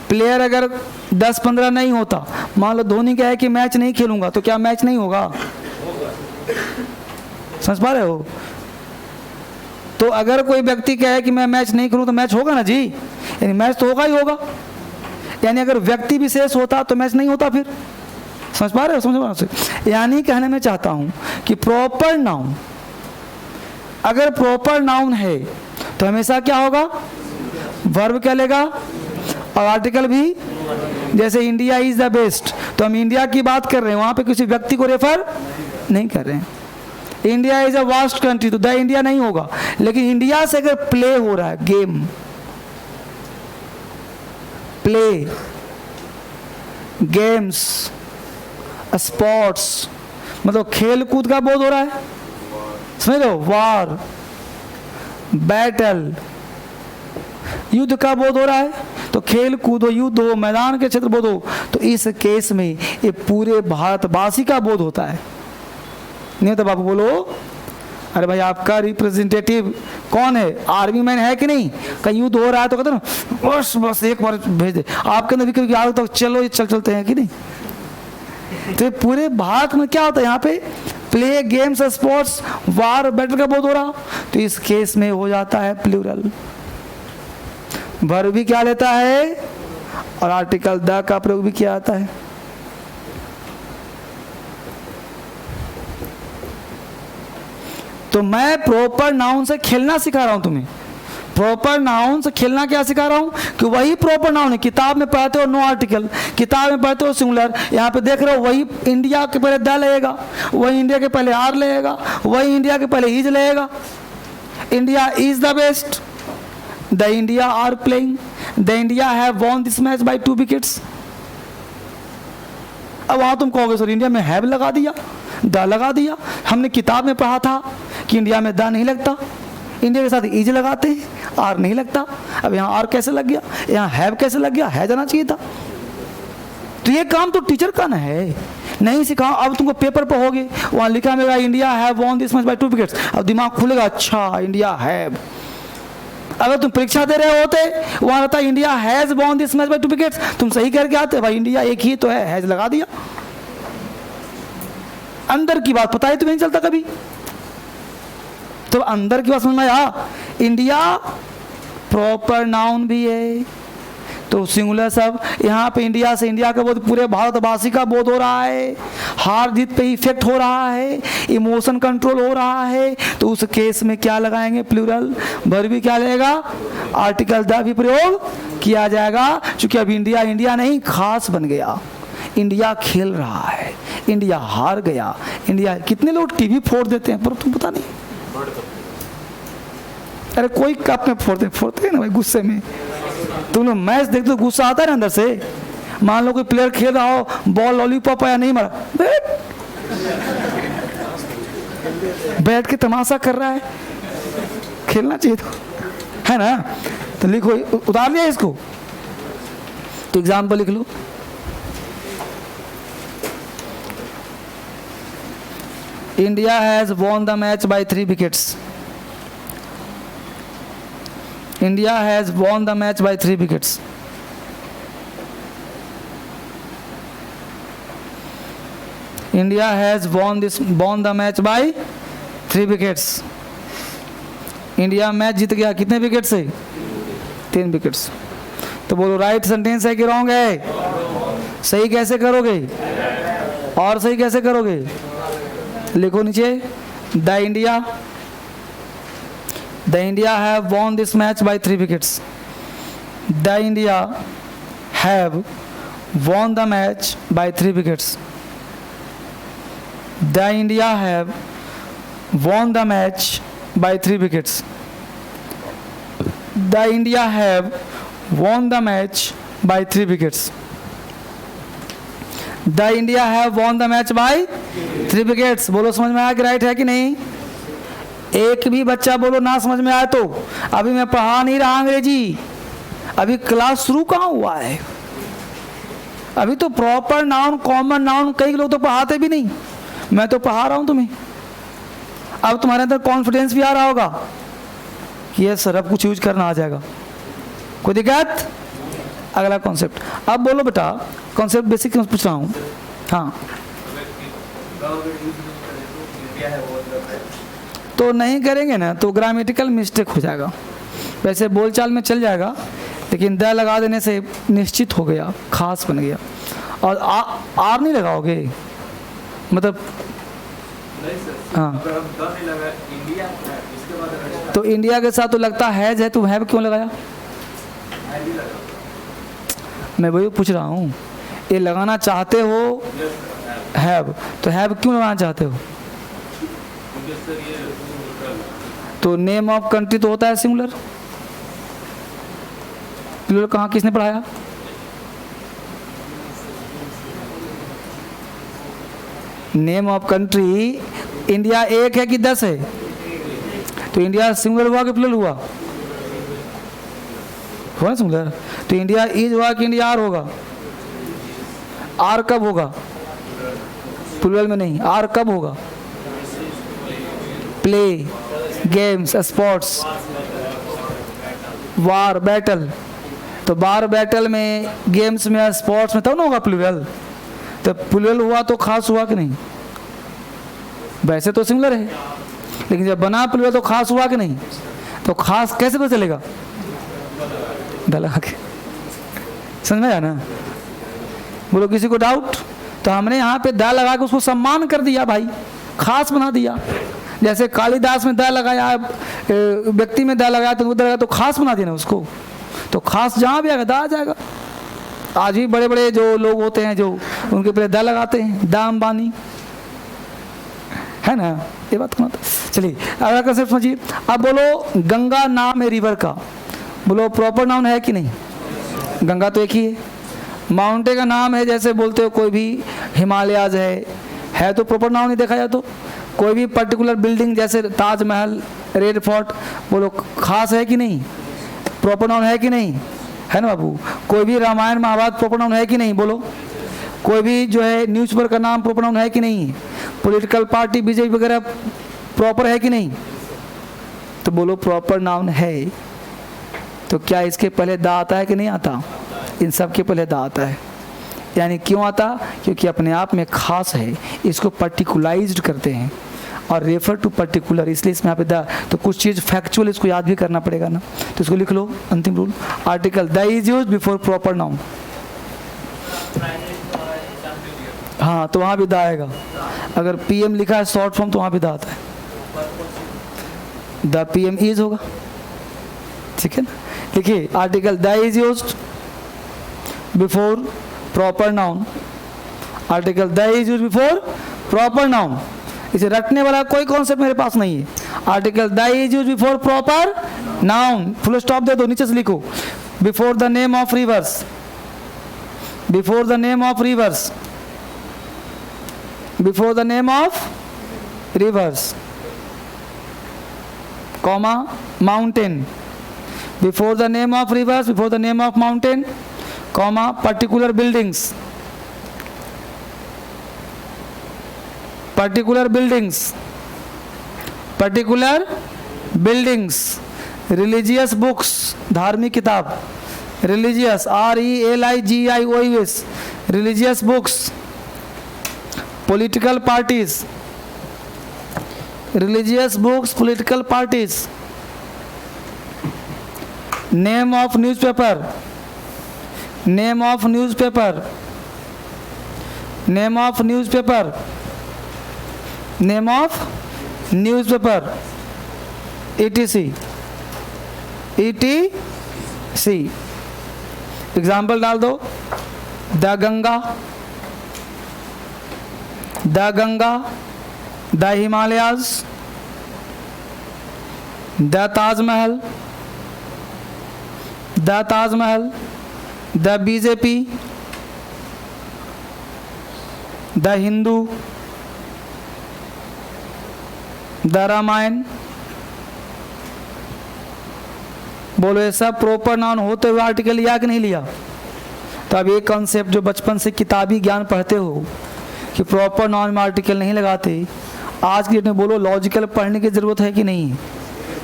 प्लेयर अगर 10-15 नहीं होता, मान लो धोनी कहे कि मैच नहीं खेलूंगा, तो क्या मैच नहीं होगा? समझ पा रहे हो? तो अगर कोई व्यक्ति कहे कि मैं मैच नहीं करूं तो मैच होगा ना जी, यानी मैच तो होगा ही होगा। यानी अगर व्यक्ति विशेष होता तो मैच नहीं होता। फिर समझ पा रहे हो? समझ पा रहे हो? यानी कहने में चाहता हूं कि प्रॉपर नाउन, अगर प्रॉपर नाउन है तो हमेशा क्या होगा? वर्ब क्या लेगा और आर्टिकल भी। जैसे इंडिया इज द बेस्ट, तो हम इंडिया की बात कर रहे हैं, वहां पे किसी व्यक्ति को रेफर नहीं कर रहे हैं। India is a vast country, तो द इंडिया नहीं होगा। लेकिन इंडिया से अगर प्ले हो रहा है, गेम, प्ले, गेम्स, स्पोर्ट्स, मतलब खेल कूद का बोध हो रहा है, समझ लो, वार, बैटल, युद्ध का बोध हो रहा है, तो खेल कूद हो, युद्ध हो, मैदान के क्षेत्र बोध हो, तो इस केस में ये पूरे भारतवासी का बोध होता है। नहीं तो बाबू बोलो, अरे भाई आपका रिप्रेजेंटेटिव कौन है? आर्मी मैन है कि नहीं? कहीं युद्ध हो रहा है तो कहते ना बस बस एक बार भेज दे। आपके अंदर भी आओ तो चलो ये चलते हैं कि नहीं? तो पूरे भारत में क्या होता है? यहाँ पे प्ले, गेम्स, स्पोर्ट्स, वार, बैटल का बोध हो रहा, तो इस केस में हो जाता है प्लूरल। वर्ब भी क्या लेता है और आर्टिकल द का प्रयोग भी किया जाता है। तो मैं प्रॉपर नाउन से खेलना सिखा रहा हूं तुम्हें। प्रॉपर नाउन से खेलना क्या सिखा रहा हूं कि वही प्रॉपर नाउन है। किताब में पढ़ते हो नो आर्टिकल, किताब में पढ़ते हो सिंगुलर, यहाँ पे देख रहे हो वही इंडिया के पहले द लगेगा, वही इंडिया के पहले आर लगेगा, वही इंडिया के पहले इज लगेगा। India is the best, the India are playing, the India have won this match by 2 wickets. अब वहां तुम कहोगे सर इंडिया में हैव लगा दिया, द लगा दिया। हमने किताब में पढ़ा था कि इंडिया में द नहीं लगता, इंडिया के साथ इज लगाते हैं, आर नहीं लगता। अब यहाँ आर कैसे लग गया, यहाँ हैव कैसे लग गया? है जाना चाहिए था। तो ये काम तो टीचर का ना है, नहीं सिखाओ। अब तुमको पेपर पर होगे, वहाँ लिखा मिलेगा India have won this match by 2 wickets. अब दिमाग खुलेगा, अच्छा इंडिया हैव। अगर तुम परीक्षा दे रहे होते, वहां रहता India has von this match by 2 wickets, तुम सही करके आते, भाई इंडिया एक ही तो है, हैज लगा दिया। अंदर की बात पता है तुम्हें नहीं चलता कभी, तो अंदर की बात समझ में आया। इंडिया प्रॉपर नाउन भी है, तो सिंगुलर सब। यहाँ पे इंडिया से इंडिया का बोध, पूरे भारतवासी का बोध हो रहा है, हार जीत पे इफेक्ट हो रहा है, इमोशन कंट्रोल हो रहा है, तो उस केस में क्या लगाएंगे? प्लूरल। वर्ब भी क्या लगेगा? आर्टिकल द भी प्रयोग किया जाएगा, क्योंकि अब इंडिया इंडिया नहीं खास बन गया। इंडिया खेल रहा है, इंडिया हार गया, इंडिया। कितने लोग टीवी फोड़ देते हैं पर तुम पता नहीं। अरे कोई कप में फोड़ते हैं ना भाई, गुस्से में। तुम लोग मैच देखते हो गुस्सा आता है ना अंदर से। मान लो कोई प्लेयर खेल रहा हो, बॉल लॉलीपॉप आया, नहीं मारा, बैठ के तमाशा कर रहा है। खेलना चाहिए तो, है ना? तो लिखो, उतार लिया इसको, तो एग्जाम्पल लिख लो। India has won the match by 3 wickets. India has won the match by 3 wickets. India has won the match by 3 wickets. India match जीत गया कितने विकेट से? 3 विकेट्स। तो बोलो राइट सेंटेंस है कि रॉन्ग है? सही कैसे करोगे? और सही कैसे करोगे? लिखो नीचे, the India have won this match by 3 wickets. The India have won the match by 3 wickets. The India have won the match by 3 wickets. The India have won the match by 3 wickets. The India have won the match by 3 wickets. बोलो समझ में आया कि राइट है कि नहीं? एक भी बच्चा बोलो ना समझ में आया तो अभी मैं पढ़ा नहीं रहा अंग्रेजी, अभी क्लास शुरू कहाँ हुआ है। अभी तो प्रॉपर नाउन, कॉमन नाउन कई लोग तो पढ़ाते भी नहीं, मैं तो पढ़ा रहा हूं तुम्हें। अब तुम्हारे अंदर कॉन्फिडेंस भी आ रहा होगा कि ये सब कुछ यूज करना आ जाएगा। कोई दिक्कत? अगला कॉन्सेप्ट। अब बोलो बेटा, कॉन्सेप्ट बेसिक क्यों पूछ रहा हूँ? हाँ, तो नहीं करेंगे ना तो ग्रामेटिकल मिस्टेक हो जाएगा। वैसे बोलचाल में चल जाएगा, लेकिन द लगा देने से निश्चित हो गया, खास बन गया। और आर नहीं लगाओगे मतलब? हाँ, तो इंडिया के साथ तो लगता है तो हैव क्यों लगाया? मैं वही पूछ रहा हूँ, ये लगाना चाहते हो हैव, तो हैव क्यों लगाना चाहते हो? तो नेम ऑफ कंट्री तो होता है सिंगुलर। प्लूरल कहाँ किसने पढ़ाया? नेम ऑफ कंट्री इंडिया एक है कि 10 है? तो इंडिया सिंगुलर हुआ कि प्लूरल हुआ? हुआ सिंगुलर। तो इंडिया इज हुआ कि इंडिया आर होगा? आर कब होगा? प्लूरल में नहीं, आर कब होगा? प्ले, गेम्स, स्पोर्ट्स, वार, बैटल। तो वार बैटल में, गेम्स में, स्पोर्ट्स में तब ना होगा प्लूरल। तो प्लूरल हुआ तो खास हुआ कि नहीं? वैसे तो सिंगुलर है, लेकिन जब बना प्लूरल तो खास हुआ कि नहीं? तो खास कैसे पता चलेगा? द लगा के। समझ में आया ना? बोलो किसी को डाउट? तो हमने यहाँ पे द लगा के उसको सम्मान कर दिया भाई, खास बना दिया। जैसे कालिदास में द लगाया, व्यक्ति में द लगाया तो खास बना दिया ना उसको। तो खास जहाँ भी आएगा द आ जाएगा। आज भी बड़े बड़े जो लोग होते हैं जो उनके पहले द लगाते हैं, द अंबानी, है ना? ये बात कौन? चलिए अगला कंसेप्ट समझिए। अब बोलो गंगा नाम है रिवर का, बोलो प्रॉपर नाउन है कि नहीं? गंगा तो एक ही है। माउंटेन का नाम है, जैसे बोलते हो कोई भी हिमालयाज है तो प्रॉपर नाउन नहीं देखा जाए तो। कोई भी पर्टिकुलर बिल्डिंग जैसे ताजमहल, रेड फोर्ट, बोलो खास है कि नहीं? प्रॉपर नाउन है कि नहीं? है ना बाबू? कोई भी रामायण महाभारत प्रॉपर नाउन है कि नहीं? बोलो। कोई भी जो है न्यूज़पेपर का नाम प्रॉपर नाउन है कि नहीं? पॉलिटिकल पार्टी बीजेपी वगैरह प्रॉपर है कि नहीं? तो बोलो प्रॉपर नाउन है। तो क्या इसके पहले दा आता है कि नहीं आता? इन सब के पहले दा आता है। यानी क्यों आता? क्योंकि अपने आप में खास है, इसको पर्टिकुलाइज्ड करते हैं और रेफर टू पर्टिकुलर, इसलिए इसमें यहाँ पे द। तो कुछ चीज़ फैक्चुअल इसको याद भी करना पड़ेगा ना, तो इसको लिख लो। अंतिम rule, article the is used before proper noun. हाँ, तो वहाँ भी द आएगा। अगर पीएम लिखा है शॉर्ट फॉर्म तो वहाँ भी द आता है, द पीएम इज होगा। ठीक है ना? देखिए article the is used before proper noun, article the is used before proper noun. इसे रटने वाला कोई कॉन्सेप्ट मेरे पास नहीं है। Article the is used before proper noun, full stop दे दो, नीचे से लिखो before the name of rivers, before the name of rivers, before the name of rivers, comma mountain, before the name of rivers, before the name of mountain, comma particular buildings, particular buildings, particular buildings, religious books, धार्मिक किताब, religious RELIGIOUS, religious books, political parties, religious books, political parties. Name of newspaper. Name of newspaper. Name of newspaper. Name of newspaper. etc. etc. Example डाल दो. The Ganga, the Ganga, the Himalayas, the Taj Mahal, the Taj Mahal, the BJP, the Hindu, the Ramayana. बोलो ये सब प्रॉपर नाउन होते हुए आर्टिकल लिया कि नहीं लिया? तो अब ये कॉन्सेप्ट जो बचपन से किताबी ज्ञान पढ़ते हो कि प्रॉपर नाउन में आर्टिकल नहीं लगाते, आज की डेट में बोलो लॉजिकल पढ़ने की ज़रूरत है कि नहीं?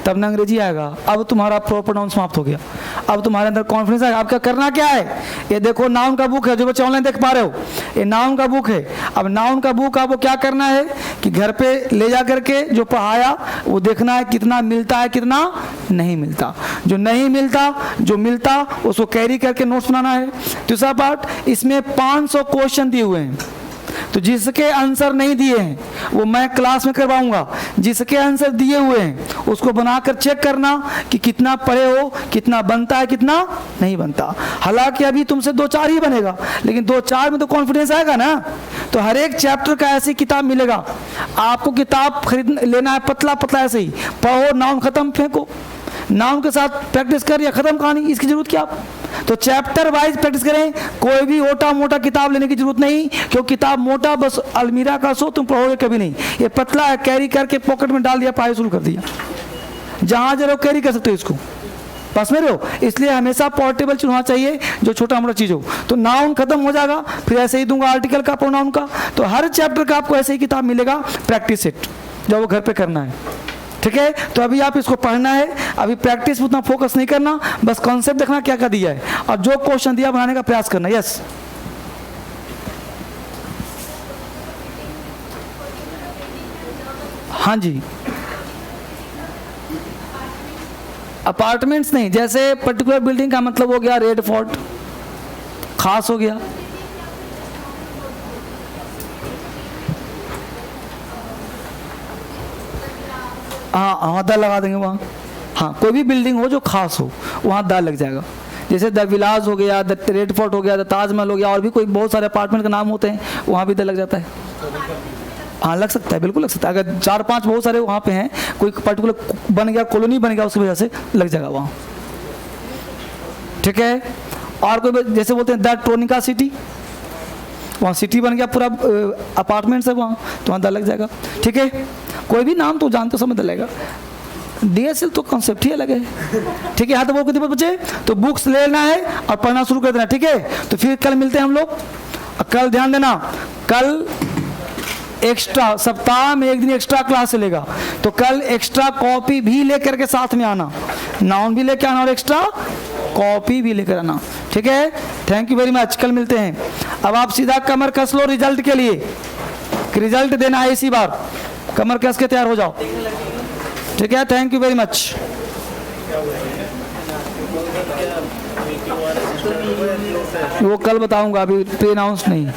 तब ना अंग्रेजी आएगा. अब तुम्हारा प्रॉपर नाउन समाप्त हो गया. अब तुम्हारे अंदर कॉन्फिडेंस आएगा. आपका करना क्या है? ये देखो नाउन का बुक है जो बच्चे ऑनलाइन देख पा रहे हो, ये नाउन का बुक है. अब नाउन का बुक आपको क्या करना है कि घर पे ले जा करके जो पढ़ाया वो देखना है कितना मिलता है कितना नहीं मिलता. जो नहीं मिलता, जो मिलता उसको कैरी करके नोट्स बनाना है. दूसरा पार्ट, इसमें 500 क्वेश्चन दिए हुए हैं, तो जिसके आंसर नहीं दिए हैं वो मैं क्लास में करवाऊंगा. जिसके आंसर दिए हुए हैं उसको बनाकर चेक करना कि कितना पढ़े हो, कितना बनता है कितना नहीं बनता. हालांकि अभी तुमसे 2-4 ही बनेगा, लेकिन 2-4 में तो कॉन्फिडेंस आएगा ना. तो हर एक चैप्टर का ऐसी किताब मिलेगा. आपको किताब खरीद लेना है पतला पतला, ऐसे ही पढ़ो, नाउन खत्म, फेंको. नाउन के साथ प्रैक्टिस कर या खत्म कहानी, इसकी जरूरत क्या? तो चैप्टर वाइज प्रैक्टिस करें. कोई भी मोटा मोटा किताब लेने की जरूरत नहीं, क्योंकि किताब मोटा बस अलमीरा का सो तुम पढ़ोगे कभी नहीं. ये पतला है, कैरी करके पॉकेट में डाल दिया, पढ़ाई शुरू कर दिया. जहां जरूर कैरी कर सकते हो इसको, पास में रहो. इसलिए हमेशा पोर्टेबल चुनना चाहिए जो छोटा मोटा चीज हो. तो नाउन खत्म हो जाएगा, फिर ऐसे ही दूंगा आर्टिकल का, प्रोनाउन का. तो हर चैप्टर का आपको ऐसे ही किताब मिलेगा, प्रैक्टिस सेट, जो वो घर पे करना है. ठीक है. तो अभी आप इसको पढ़ना है, अभी प्रैक्टिस उतना फोकस नहीं करना, बस कॉन्सेप्ट देखना क्या क्या दिया है और जो क्वेश्चन दिया बनाने का प्रयास करना. यस, हाँ जी. अपार्टमेंट्स नहीं, जैसे पर्टिकुलर बिल्डिंग का मतलब हो गया रेड फोर्ट, खास हो गया. हाँ, दाल लगा देंगे वहाँ. हाँ, कोई भी बिल्डिंग हो जो खास हो वहाँ दाल लग जाएगा. जैसे द विलास हो गया, द रेड फोर्ट हो गया, द ताजमहल हो गया, और भी कोई बहुत सारे अपार्टमेंट के नाम होते हैं, वहाँ भी दाल लग जाता है. हाँ, लग सकता है, बिल्कुल लग सकता है. अगर 4-5 बहुत सारे वहाँ पे हैं, कोई पर्टिकुलर बन गया, कॉलोनी बन गया, उसकी वजह से लग जाएगा वहाँ. ठीक है. और कोई जैसे बोलते हैं द टोनिका सिटी, वहाँ सिटी बन गया, पूरा अपार्टमेंट्स है वहाँ, तो वहाँ दाल लग जाएगा. ठीक है. कोई भी नाम तो जानते समझ लगेगा. डीएसएल तो कॉन्सेप्ट ही अलग है. ठीक है. हाँ, तो वो कितने बच्चे, तो बुक्स लेना है और पढ़ना शुरू कर देना. ठीक है. तो फिर कल मिलते हैं हम लोग. कल ध्यान देना, कल एक्स्ट्रा, सप्ताह में एक दिन एक्स्ट्रा क्लास चलेगा, तो कल एक्स्ट्रा कॉपी भी लेकर के साथ में आना. नाउन भी लेकर आना और एक्स्ट्रा कॉपी भी लेकर आना. ठीक है. Thank you very much. कल मिलते हैं. अब आप सीधा कमर कस लो रिजल्ट के लिए. रिजल्ट देना है इसी बार. कमर कस के तैयार हो जाओ. ठीक है. Thank you very much. वो कल बताऊंगा, अभी प्री अनाउंस नहीं.